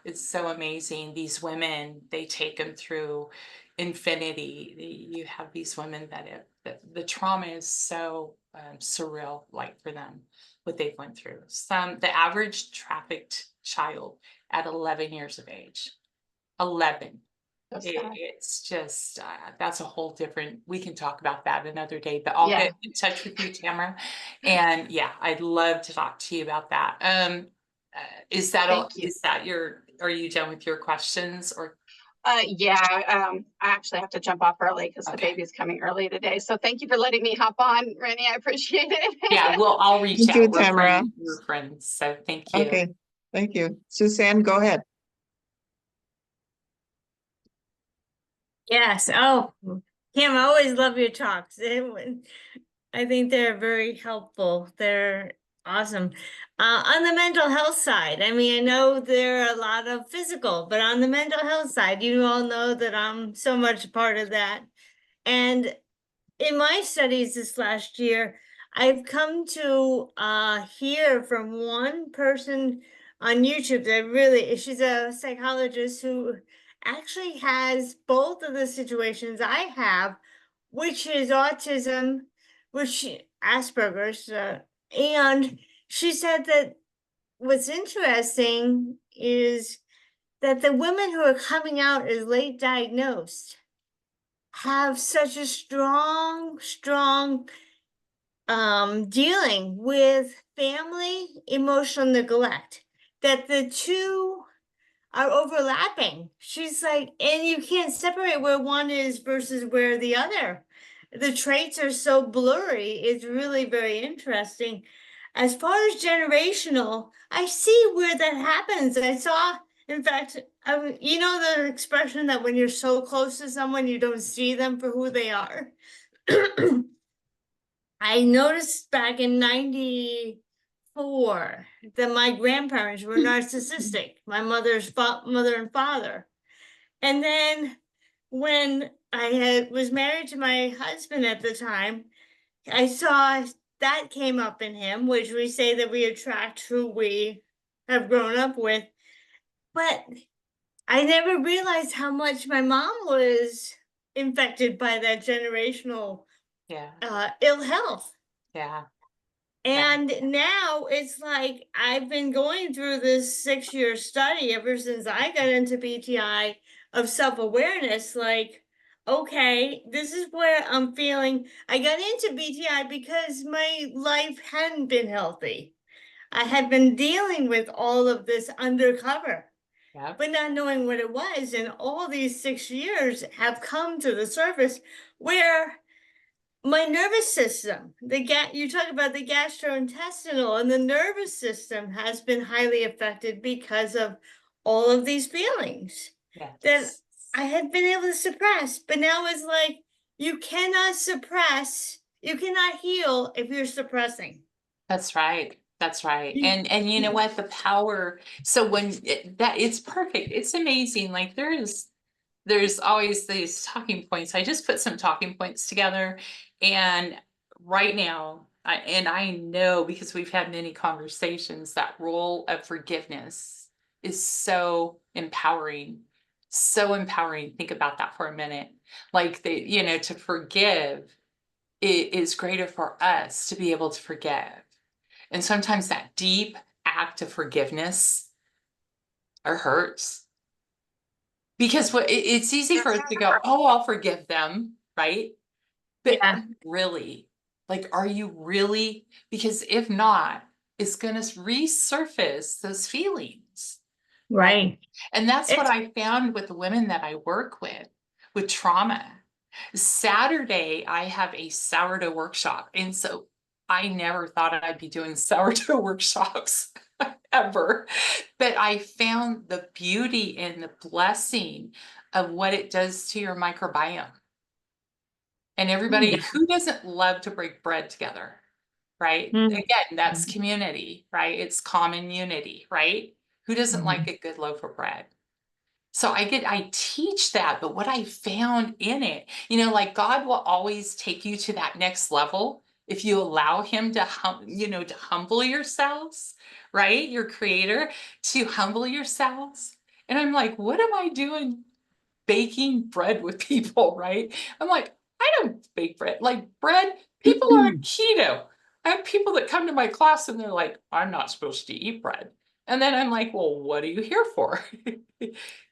it's so amazing. These women, they take them through infinity. You have these women that the trauma is so surreal, like for them, what they've went through. The average trafficked child at 11 years of age, 11. It's just, that's a whole different, we can talk about that another day, but I'll get in touch with you, Tamara. And yeah, I'd love to talk to you about that. Are you done with your questions, or? I actually have to jump off early because the Okay. baby's coming early today. So thank you for letting me hop on, Rennie. I appreciate it. Yeah, well, I'll reach Thank out. you, Tamara. We're friends, so thank you. Okay, thank you. Suzanne, go ahead. Yes. Oh, Kim, I always love your talks. I think they're very helpful. They're awesome. On the mental health side, I mean, I know there are a lot of physical, but on the mental health side, you all know that I'm so much a part of that. And in my studies this last year, I've come to hear from one person on YouTube that she's a psychologist who actually has both of the situations I have, which is autism, which Asperger's, and she said that what's interesting is that the women who are coming out as late diagnosed have such a strong dealing with family emotional neglect that the two are overlapping. She's like, and you can't separate where one is versus where the other. The traits are so blurry. It's really very interesting. As far as generational, I see where that happens. I saw, in fact, you know the expression that when you're so close to someone, you don't see them for who they are. I noticed back in 94 that my grandparents were narcissistic, my mother and father. And then when I was married to my husband at the time, I saw that came up in him, which we say that we attract who we have grown up with. But I never realized how much my mom was infected by that generational Yeah, ill health. yeah, And now it's like I've been going through this 6-year study ever since I got into BTI of self-awareness. Like, okay, this is where I'm feeling. I got into BTI because my life hadn't been healthy. I had been dealing with all of this undercover, yeah. but not knowing what it was. And all these 6 years have come to the surface where my nervous system, you talk about the gastrointestinal, and the nervous system has been highly affected because of all of these feelings that Yes. I had been able to suppress. But now it's like you cannot suppress, you cannot heal if you're suppressing. That's right. That's right. You- And you know what? The power. So when it's perfect. It's amazing. Like there's always these talking points. I just put some talking points together, and right now, I know because we've had many conversations, that role of forgiveness is so empowering. So empowering. Think about that for a minute. Like to forgive, it is greater for us to be able to forgive. And sometimes that deep act of forgiveness hurts. Because it's easy for us to go, oh, I'll forgive them, right? But Yeah. really, like, are you really? Because if not, it's going to resurface those feelings. Right. And that's what It's I found with the women that I work with trauma. Saturday, I have a sourdough workshop. And so I never thought I'd be doing sourdough workshops ever. But I found the beauty and the blessing of what it does to your microbiome. And everybody, who doesn't love to break bread together, right? Mm. Again, that's community, right? It's common unity, right? Who doesn't like a good loaf of bread? So I teach that, but what I found in it, like God will always take you to that next level if you allow him to to humble yourselves, right? Your creator, to humble yourselves. And I'm like, what am I doing baking bread with people, right? I'm like, I don't bake bread. Like bread, people are keto. I have people that come to my class and they're like, I'm not supposed to eat bread. And then I'm like, well, what are you here for?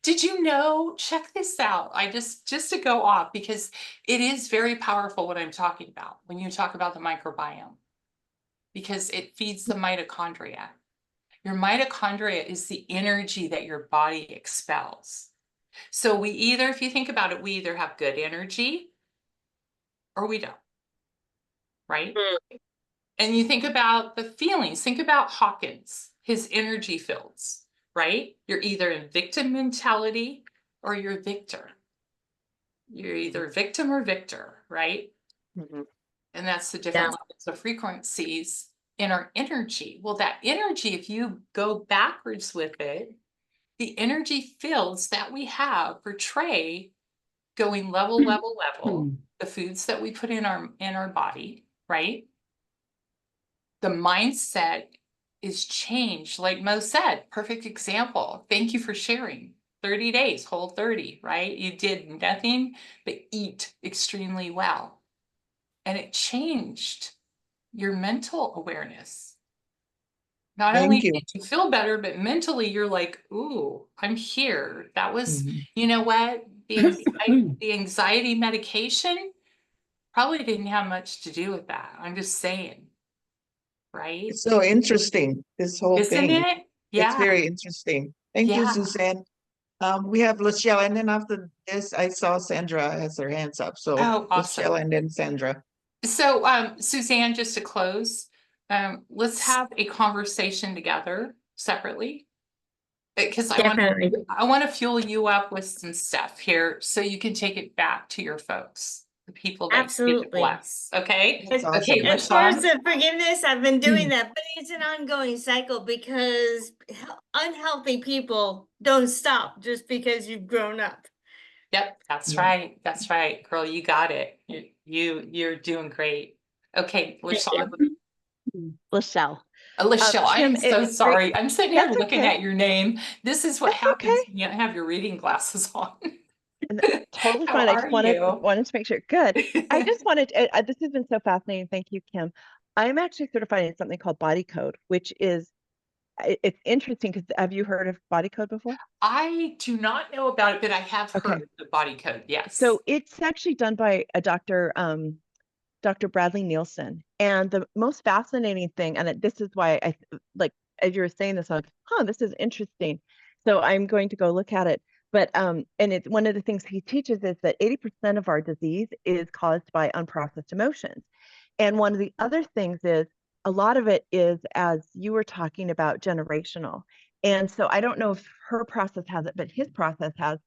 Did you know? Check this out. I just to go off, because it is very powerful what I'm talking about when you talk about the microbiome, because it feeds the mitochondria. Your mitochondria is the energy that your body expels. So we either, if you think about it, we either have good energy or we don't, right? And you think about the feelings, think about Hawkins, his energy fields, right? You're either in victim mentality or you're victor. You're either victim or victor, right? Mhm. And that's the different levels of frequencies in our energy. Well, that energy, if you go backwards with it, the energy fields that we have portray going level, the foods that we put in our body, right? The mindset is changed. Like Mo said, perfect example. Thank you for sharing. 30 days, whole 30, right? You did nothing but eat extremely well. And it changed your mental awareness. Not only Thank you. did you feel better, but mentally you're like, ooh, I'm here. That was, Mhm. you know what? The anxiety medication probably didn't have much to do with that. I'm just saying, right? It's so interesting, this whole Isn't thing. it? It's Yeah. very interesting. Thank you, Yeah. Suzanne. We have Lachelle, and then after this, I saw Sandra has her hands up. So Oh, awesome. Lachelle and then Sandra. So, Suzanne, just to close, let's have a conversation together separately, because Definitely. I want to fuel you up with some stuff here so you can take it back to your folks. the people that you get to Absolutely. bless. Okay. That's awesome. Okay, As far as LaShawn. the forgiveness, I've been doing that, but it's an ongoing cycle because unhealthy people don't stop just because you've grown up. Yep, that's Yeah. right. That's right. Girl, you got it. You're doing great. Okay, LaShawn. Lachelle. Lachelle, I am Kim, so it's great. sorry. I'm sitting here That's looking okay. at your name. This is what That's okay. happens when you don't have your reading glasses on. Totally How fine. I are just wanted you? to make sure. Good. I just wanted this has been so fascinating. Thank you, Kim. I'm actually certified in something called body code, which is it's interesting because have you heard of body code before? I do not know about it, but I have Okay. heard the body code. Yes. So it's actually done by a Dr. Bradley Nielsen. And the most fascinating thing, and this is why I like, as you were saying this, I was, this is interesting. So I'm going to go look at it. But and it's one of the things he teaches is that 80% of our disease is caused by unprocessed emotions. And one of the other things is a lot of it is, as you were talking about, generational. And so I don't know if her process has it, but his process has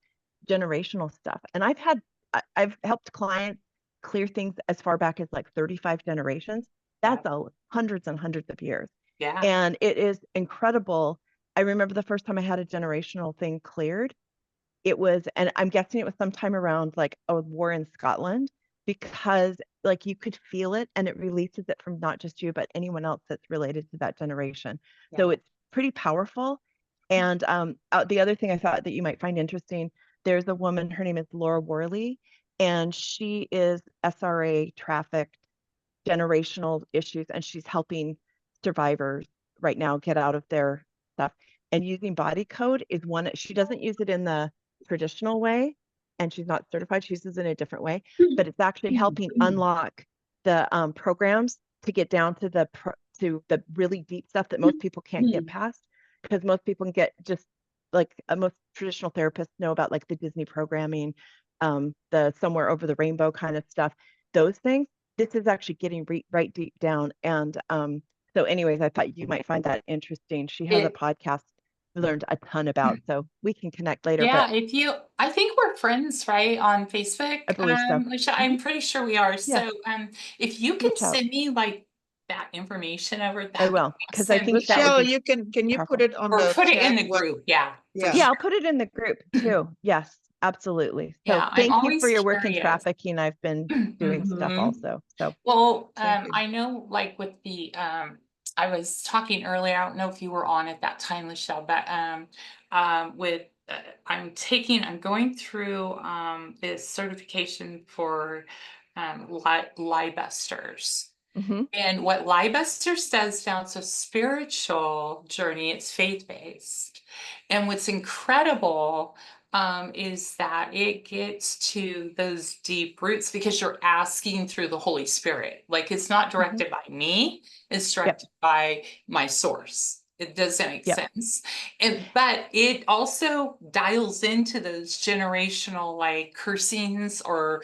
generational stuff. And I've helped clients clear things as far back as like 35 generations. That's hundreds and hundreds of years. Yeah. And it is incredible. I remember the first time I had a generational thing cleared. It was, and I'm guessing it was sometime around like a war in Scotland, because like you could feel it and it releases it from not just you, but anyone else that's related to that generation. So it's pretty powerful. And the other thing I thought that you might find interesting, there's a woman, her name is Laura Worley, and she is SRA trafficked, generational issues, and she's helping survivors right now get out of their stuff. And using body code is one, she doesn't use it in the traditional way, and she's not certified, she uses it in a different way, but it's actually helping unlock the programs to get down to the really deep stuff that most people can't get past, because most people can get just like most traditional therapists know about like the Disney programming, the somewhere over the rainbow kind of stuff, those things. This is actually getting right deep down. And so anyways, I thought you might find that interesting. She has a podcast we learned a ton about, so we can connect later. Yeah, but I think we're friends, right, on Facebook. I believe so. Which I'm pretty sure we are. Yeah. So if you can Reach out. send me like that information over, I will, because I think that Michelle, would be you can you powerful. put it on or the put it in chat? the group. Yeah. Yeah, I'll put it in the group too. Yes, absolutely. So Yeah, I'm thank you for always your work in curious. trafficking. I've been doing stuff Mhm. also. So Well, Thank you. I know like with the I was talking earlier, I don't know if you were on at that time, Michelle, but with I'm going through this certification for lie busters. mhm, And what Lie Busters does now, it's a spiritual journey, it's faith-based. And what's incredible is that it gets to those deep roots because you're asking through the Holy Spirit. Like it's not directed by me, it's directed by my source. It doesn't make sense. But it also dials into those generational like cursings or,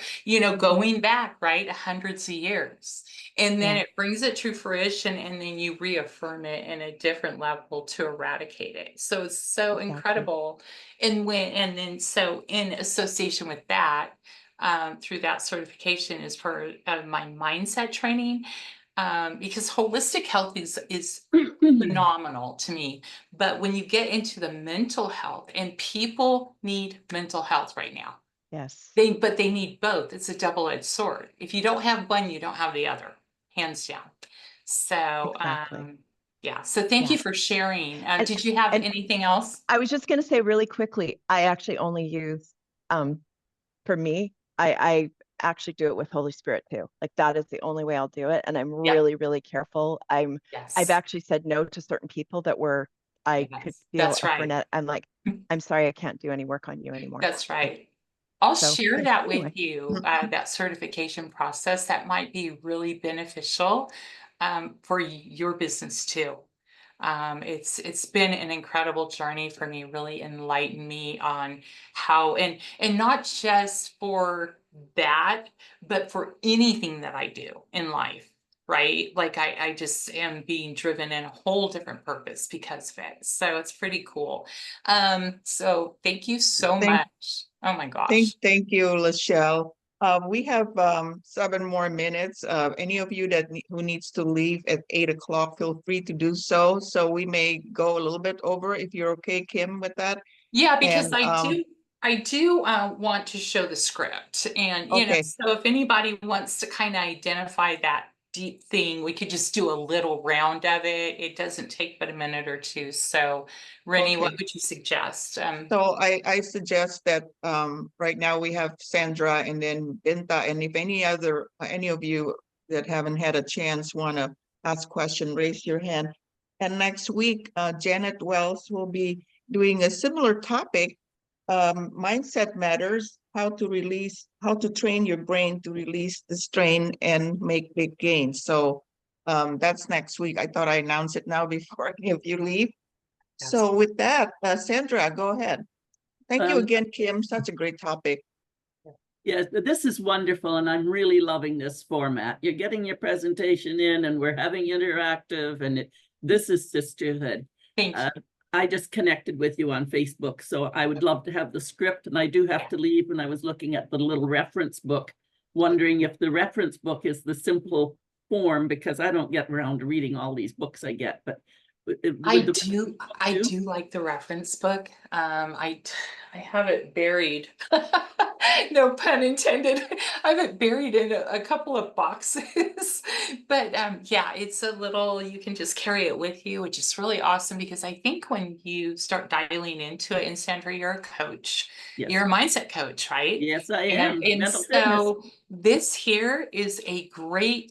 going back, right, hundreds of years. And then it brings it to fruition, and then you reaffirm it in a different level to eradicate it. So it's so incredible. And so in association with that, through that certification is part of my mindset training. Because holistic health is phenomenal to me. But when you get into the mental health, and people need mental health right now. yes. But they need both. It's a double-edged sword. If you don't have one, you don't have the other, hands down. So, Exactly. yeah. So thank you for sharing. Did you have anything else? I was just going to say really quickly, I actually only use, for me, I actually do it with Holy Spirit too. Like that is the only way I'll do it. And I'm really, really careful. I've actually said no to certain people that I could feel that's right. frenetic. I'm like, I'm sorry, I can't do any work on you anymore. That's right. I'll So, share that anyway. with you, that certification process. That might be really beneficial for your business too. It's been an incredible journey for me, really enlightened me on how, and not just for that, but for anything that I do in life, right? Like I just am being driven in a whole different purpose because of it. So it's pretty cool. So thank you so much. Oh my gosh. Thank you, Lachelle. We have 7 more minutes. Any of you who needs to leave at 8 o'clock, feel free to do so. So we may go a little bit over if you're okay, Kim, with that. Yeah, because And, I do want to show the script, and Okay. so if anybody wants to kind of identify that deep thing, we could just do a little round of it. It doesn't take but a minute or two. So Rennie, what Okay. would you suggest? So I suggest that right now we have Sandra and then Binta, and if any of you that haven't had a chance want to ask question, raise your hand. And next week, Janet Wells will be doing a similar topic, mindset matters, how to train your brain to release the strain and make big gains. So that's next week. I thought I announced it now before any of you leave. So with that, Sandra, go ahead. Thank you again, Kim. Such a great topic. Yes, this is wonderful, and I'm really loving this format. You're getting your presentation in, and we're having interactive, and this is sisterhood. Thank you. I just connected with you on Facebook, so I would love to have the script, and I do have to leave. And I was looking at the little reference book, wondering if the reference book is the simple form, because I don't get around to reading all these books I get, but I do like the reference book. I have it buried. No pun intended. I have it buried in a couple of boxes. But yeah, it's a little, you can just carry it with you, which is really awesome, because I think when you start dialing into it, and Sandra, you're a coach, Yes. you're a mindset coach, right? Yes, I am. And Mental fitness. so this here is it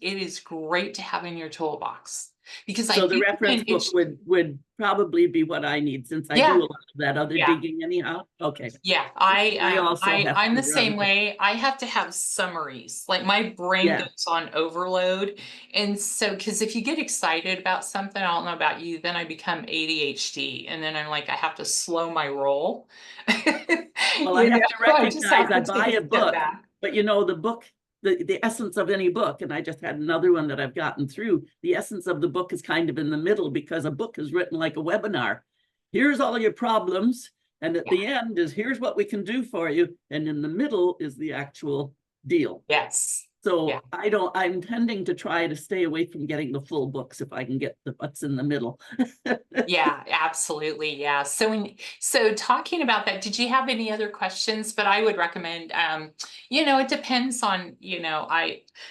is great to have in your toolbox. Because So the reference book would probably be what I need, since I do a lot of that other digging anyhow. Okay. Yeah, I'm the same way. I have to have summaries. Like my brain goes on overload. And so, because if you get excited about something, I don't know about you, then I become ADHD. And then I'm like, I have to slow my roll. Well, I have to recognize I buy a book, but the book, the essence of any book, and I just had another one that I've gotten through, the essence of the book is kind of in the middle, because a book is written like a webinar. Here's all your problems, and at the end is here's what we can do for you, and in the middle is the actual deal. Yes. So I'm tending to try to stay away from getting the full books if I can get what's in the middle. Yeah, absolutely. Yeah. So talking about that, did you have any other questions? But I would recommend, it depends on,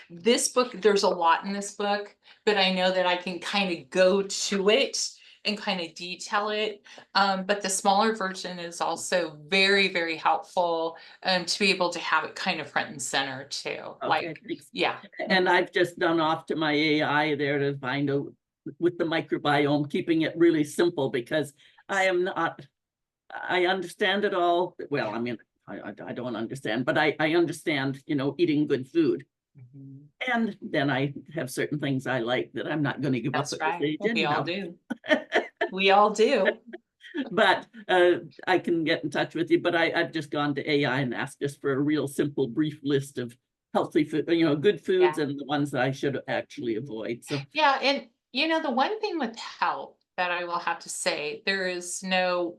this book, there's a lot in this book, but I know that I can kind of go to it and kind of detail it. But the smaller version is also very, very helpful to be able to have it kind of front and center too. Okay, yeah. And I've just done off to my AI there to find out with the microbiome, keeping it really simple, because I understand it all. Well, I mean, I don't understand, but I understand, eating good food. Mm-hmm. And then I have certain things I like that I'm not going to give up at this age. We all do. We all do. But I can get in touch with you, but I've just gone to AI and asked just for a real simple, brief list of healthy food, good foods and the ones that I should actually avoid. So yeah, and the one thing with health that I will have to say, there is no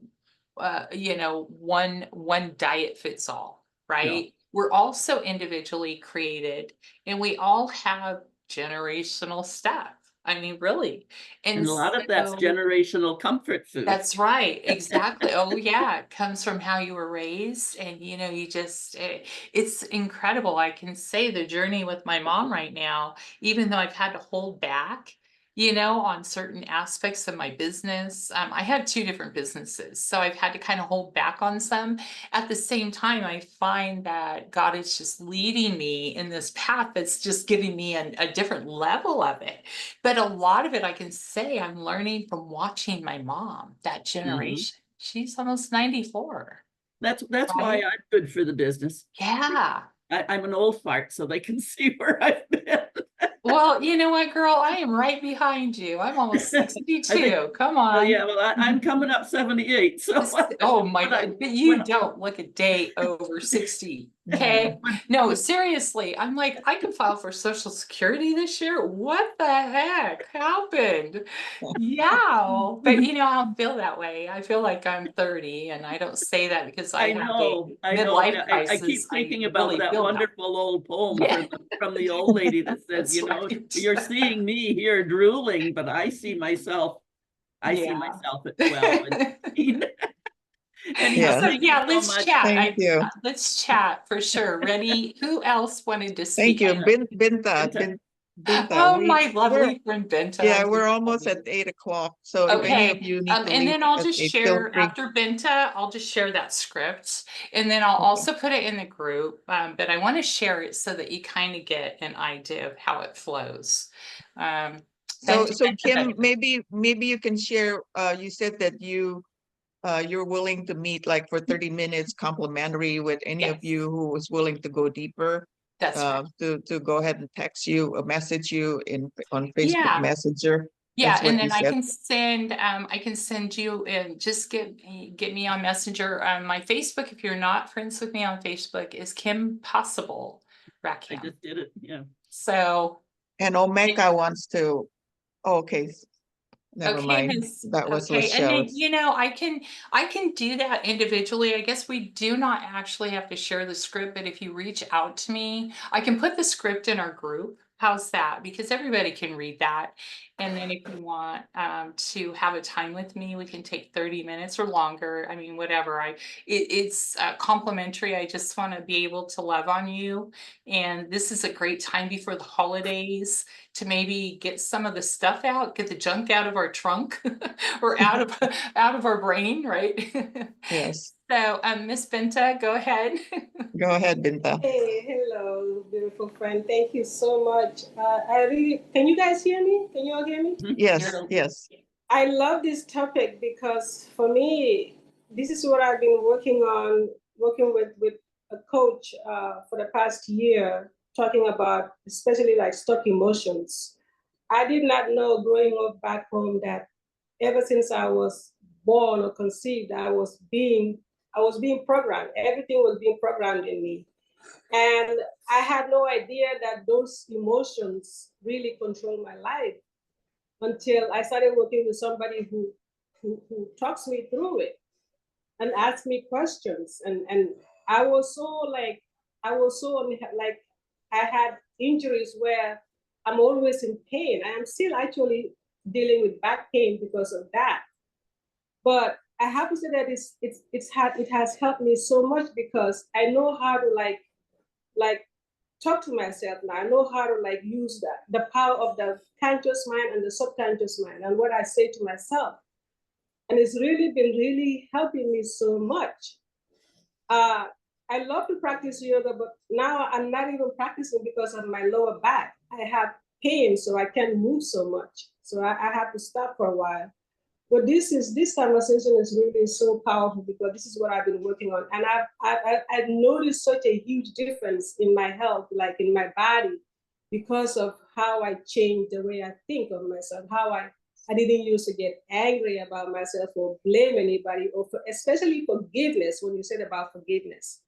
one diet fits all, right? No. We're also individually created, and we all have generational stuff. I mean, really. And a lot of that's generational comfort food. That's right. Exactly. Oh yeah. It comes from how you were raised, and it's incredible. I can say the journey with my mom right now, even though I've had to hold back, on certain aspects of my business. I had 2 different businesses, so I've had to kind of hold back on some. At the same time, I find that God is just leading me in this path that's just giving me a different level of it. But a lot of it, I can say I'm learning from watching my mom, that generation. Mm-hmm. She's almost 94. That's why I'm good for the business. Yeah. I'm an old fart, so they can see where I've been. Well, you know what, girl? I am right behind you. I'm almost 62. Come on. Yeah, well, I'm coming up 78. So oh my God. But you don't look a day over 60. Okay, no, seriously, I'm like, I could file for Social Security this year. What the heck happened? Yeah, but you know, I don't feel that way. I feel like I'm 30, and I don't say that because I have a I know. midlife I keep crisis. thinking I about really that feel that. wonderful old poem Yeah. from the old lady that says, That's you know, right. you're seeing me here drooling, but I see myself Yeah. at 12. And anyhow, Yeah. So thank yeah, you so let's much. chat. Thank you. Let's chat for sure. Ready? Who else wanted to Thank speak? you. Binta. Binta, Oh, my we're lovely friend Benta. yeah, we're almost at 8 o'clock. So if any of Okay, you need to and leave then I'll at just 8, feel share free. after Benta, I'll just share that script. And then I'll Okay. also put it in the group, but I want to share it so that you kind of get an idea of how it flows. So Benta, Kim, Benta. maybe you can share, you said that you're willing to meet like for 30 minutes complimentary with any of Yes. you who is willing to go deeper. That's right. To go ahead and text you or message you on Facebook Yeah. Messenger. Yeah, That's what and you then I said. can send you and just get me on Messenger. My Facebook, if you're not friends with me on Facebook, is Kim Possible I Rackham. just did it. Yeah. So And Omeka wants to, okay, never okay, mind. That was okay, and then Lachelle's. you know I can do that individually. I guess we do not actually have to share the script, but if you reach out to me, I can put the script in our group. How's that? Because everybody can read that. And then if you want to have a time with me, we can take 30 minutes or longer. I mean, whatever. It's complimentary. I just want to be able to love on you. And this is a great time before the holidays to maybe get some of the stuff out, get the junk out of our trunk or out of our brain, right? Yes. So Miss Benta, go ahead. Go ahead, Binta. Hey, hello, beautiful friend. Thank you so much. Can you guys hear me? Can you all hear me? Yes, yes. I love this topic because for me, this is what I've been working with a coach for the past year, talking about especially like stuck emotions. I did not know growing up back home that ever since I was born or conceived, I was being programmed. Everything was being programmed in me. And I had no idea that those emotions really control my life until I started working with somebody who talks me through it and asks me questions. And I was so like, I had injuries where I'm always in pain. I am still actually dealing with back pain because of that. But I have to say that it has helped me so much because I know how to like talk to myself now. I know how to like use the power of the conscious mind and the subconscious mind and what I say to myself. And it's really been really helping me so much. I love to practice yoga, but now I'm not even practicing because of my lower back. I have pain, so I can't move so much. So I have to stop for a while. But this conversation is really so powerful because this is what I've been working on, and I've noticed such a huge difference in my health, like in my body, because of how I changed the way I think of myself. How I didn't used to get angry about myself or blame anybody, or especially forgiveness. When you said about forgiveness,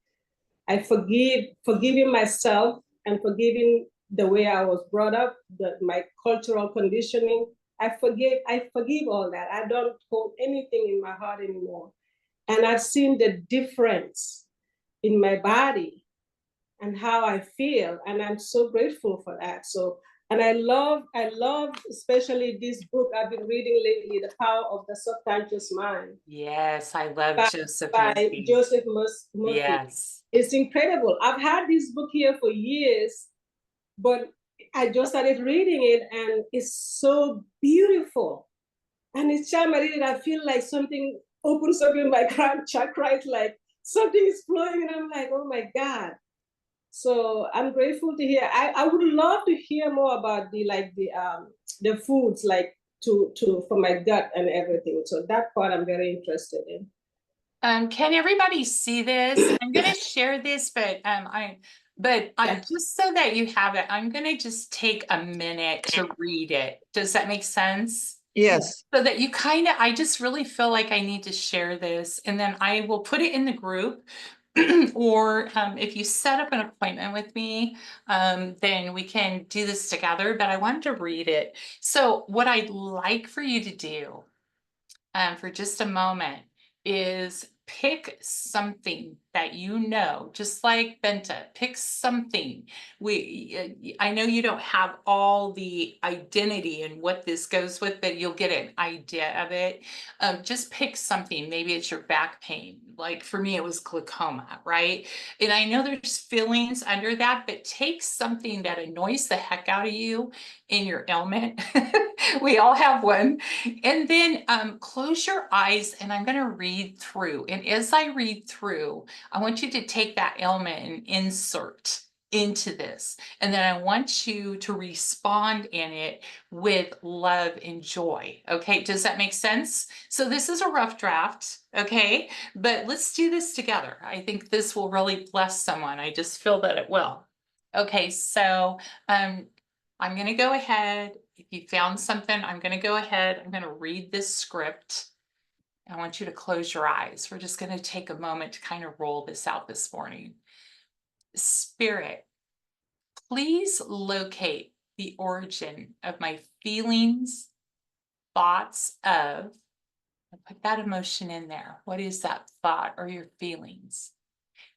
I forgiving myself and forgiving the way I was brought up, my cultural conditioning. I forgive all that. I don't hold anything in my heart anymore. And I've seen the difference in my body and how I feel. And I'm so grateful for that. So, and I love especially this book I've been reading lately, The Power of the Subconscious Mind. Yes, I love Joseph by Murphy. Joseph Murphy. Yes. It's incredible. I've had this book here for years, but I just started reading it and it's so beautiful. And each time I read it, I feel like something opens up in my crown chakra. It's like something is flowing and I'm like, oh my God. So I'm grateful to hear. I would love to hear more about the foods like for my gut and everything. So that part I'm very interested in. Can everybody see this? I'm going to share this, but just so that you have it, I'm going to just take a minute to read it. Does that make sense? Yes. So that I just really feel like I need to share this, and then I will put it in the group. or if you set up an appointment with me, then we can do this together, but I wanted to read it. So what I'd like for you to do for just a moment is pick something that you know, just like Benta, pick something. I know you don't have all the identity and what this goes with, but you'll get an idea of it. Just pick something. Maybe it's your back pain. Like for me, it was glaucoma, right? And I know there's feelings under that, but take something that annoys the heck out of you in your ailment. We all have one. And then close your eyes, and I'm going to read through. And as I read through, I want you to take that ailment and insert into this. And then I want you to respond in it with love and joy. Okay, does that make sense? So this is a rough draft, okay? But let's do this together. I think this will really bless someone. I just feel that it will. Okay, so I'm going to go ahead. If you found something, I'm going to go ahead. I'm going to read this script. I want you to close your eyes. We're just going to take a moment to kind of roll this out this morning. Spirit, please locate the origin of my feelings, thoughts of, put that emotion in there. What is that thought or your feelings?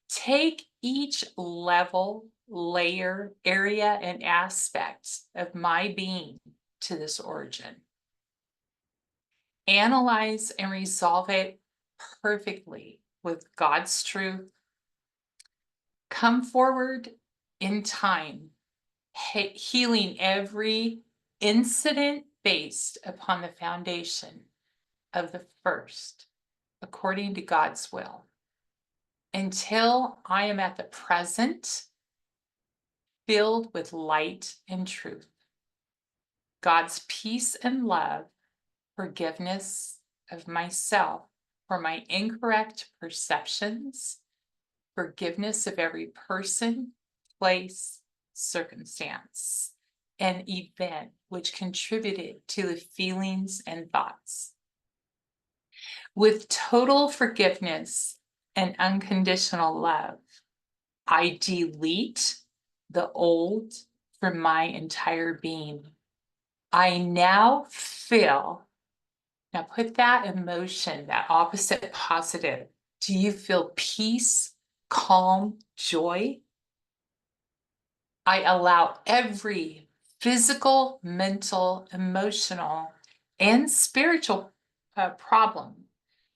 Take each level, layer, area, and aspect of my being to this origin. Analyze and resolve it perfectly with God's truth. Come forward in time, healing every incident based upon the foundation of the first, according to God's will, until I am at the present, filled with light and truth. God's peace and love, forgiveness of myself for my incorrect perceptions, forgiveness of every person, place, circumstance, and event which contributed to the feelings and thoughts. With total forgiveness and unconditional love, I delete the old from my entire being. I now feel, now put that emotion, that opposite positive. Do you feel peace, calm, joy? I allow every physical, mental, emotional, and spiritual problem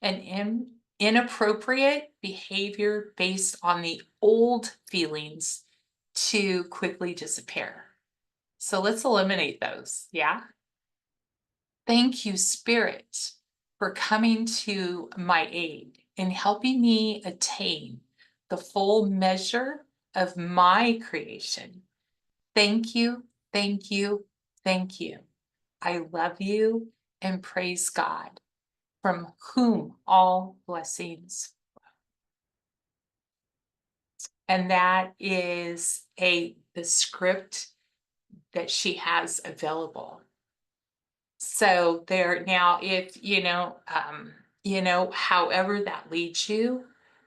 and inappropriate behavior based on the old feelings to quickly disappear. So let's eliminate those, yeah? Thank you, Spirit, for coming to my aid and helping me attain the full measure of my creation. Thank you, thank you, thank you. I love you and praise God, from whom all blessings flow. And that is the script that she has available. So there now, if however that leads you.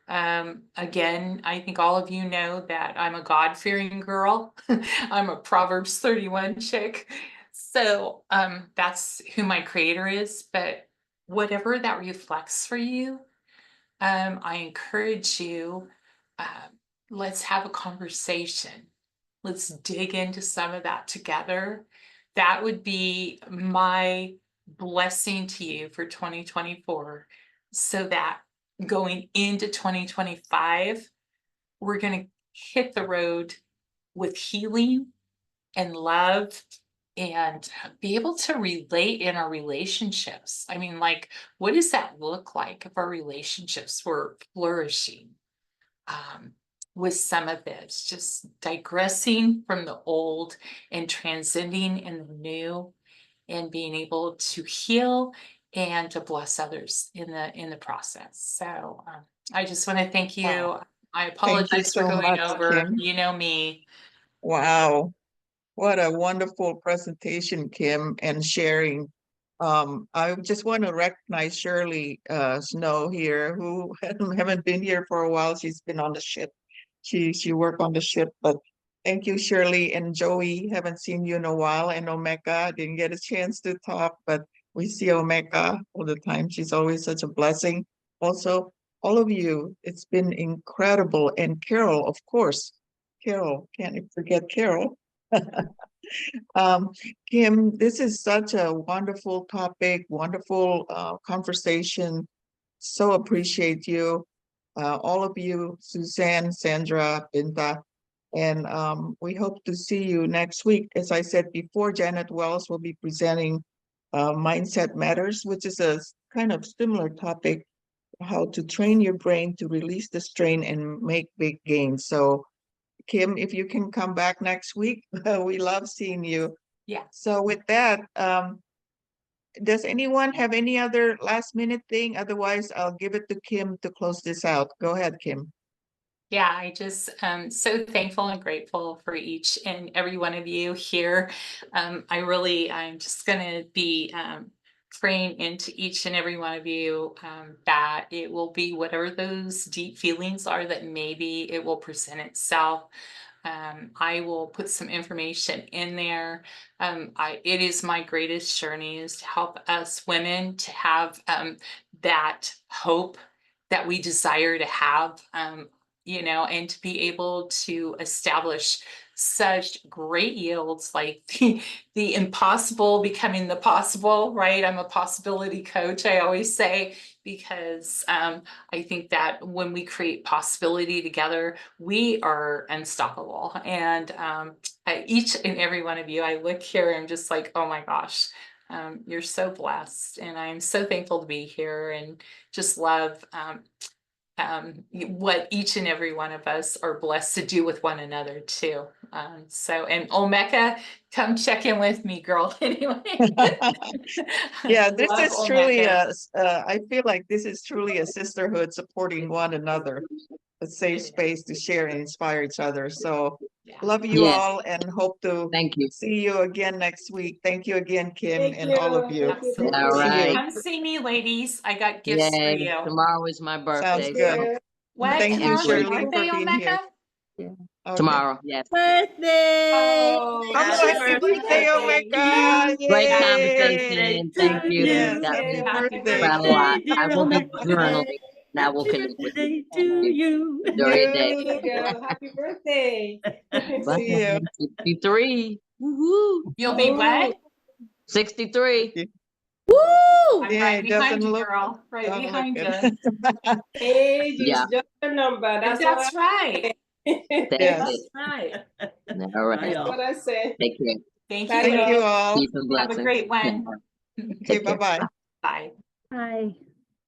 Again, I think all of you know that I'm a God-fearing girl. I'm a Proverbs 31 chick. So that's who my creator is. But whatever that reflects for you, I encourage you, let's have a conversation. Let's dig into some of that together. That would be my blessing to you for 2024, so that going into 2025, we're going to hit the road with healing and love and be able to relate in our relationships. I mean, like, what does that look like if our relationships were flourishing? With some of this, just digressing from the old and transcending in the new, and being able to heal and to bless others in the process. So I just want to thank you. Wow. I apologize for so going much, over. Kim. You know me. Wow. What a wonderful presentation, Kim, and sharing I just want to recognize Shirley Snow here, who haven't been here for a while. She's been on the ship. She worked on the ship, but thank you, Shirley and Joey. Haven't seen you in a while. And Omeka, didn't get a chance to talk, but we see Omeka all the time. She's always such a blessing. Also, all of you, it's been incredible. And Carol, of course, Carol, can't forget Carol. Kim, this is such a wonderful topic, wonderful conversation. So appreciate you, all of you, Suzanne, Sandra, Binta, and we hope to see you next week. As I said before, Janet Wells will be presenting Mindset Matters, which is a kind of similar topic, how to train your brain to release the strain and make big gains. So Kim, if you can come back next week, we love seeing you. Yeah. So with that, does anyone have any other last minute thing? Otherwise, I'll give it to Kim to close this out. Go ahead, Kim. Yeah, I just so thankful and grateful for each and every one of you here. I'm just gonna be praying into each and every one of you that it will be whatever those deep feelings are, that maybe it will present itself. I will put some information in there. It is my greatest journey is to help us women to have that hope that we desire to have, and to be able to establish such great yields, like the impossible becoming the possible, right? I'm a possibility coach, I always say, because I think that when we create possibility together, we are unstoppable. And each and every one of you, I look here and I'm just like, oh my gosh, you're so blessed. And I'm so thankful to be here and just love what each and every one of us are blessed to do with one another too. And Omeka, come check in with me, girl. Anyway. Yeah, this Love is truly Omeka. I feel like this is truly a sisterhood supporting one another, a safe space to share and inspire each other. So Yeah. love you Yes. all and hope to Thank you. see you again next week. Thank you again, Kim, Thank and all of you. you. Thank you. Thank Absolutely. All you. right. Come see me, ladies. I got gifts for Yay. you. Tomorrow is my birthday. Sounds good. Yeah. What? Thank you, How's your Shirley, birthday, for being here. Omeka? Okay. Tomorrow. Yes. Birthday! Oh, Happy birthday, Omeka! Great Yay! conversation. Thank you. Yes, Got happy me happy birthday. proud a lot. birthday, I dear will be Omeka. journaling and I will Happy connect with birthday you. to you. Enjoy your day. There you go. Happy birthday. Bye. See you. 63. Woohoo. You'll be what? 63. Woo! I'm Yeah, right it behind doesn't you, look- girl. Right don't look behind good. you. Age Yeah. is just a number. That's That's what right. That's Yes. it. That's right. All Bye, right. y'all. what I said. Take care. Thank Bye, you. Thank you y'all. all. Peace and Have a blessings. great one. Okay, Take care. bye-bye. Bye. Hi.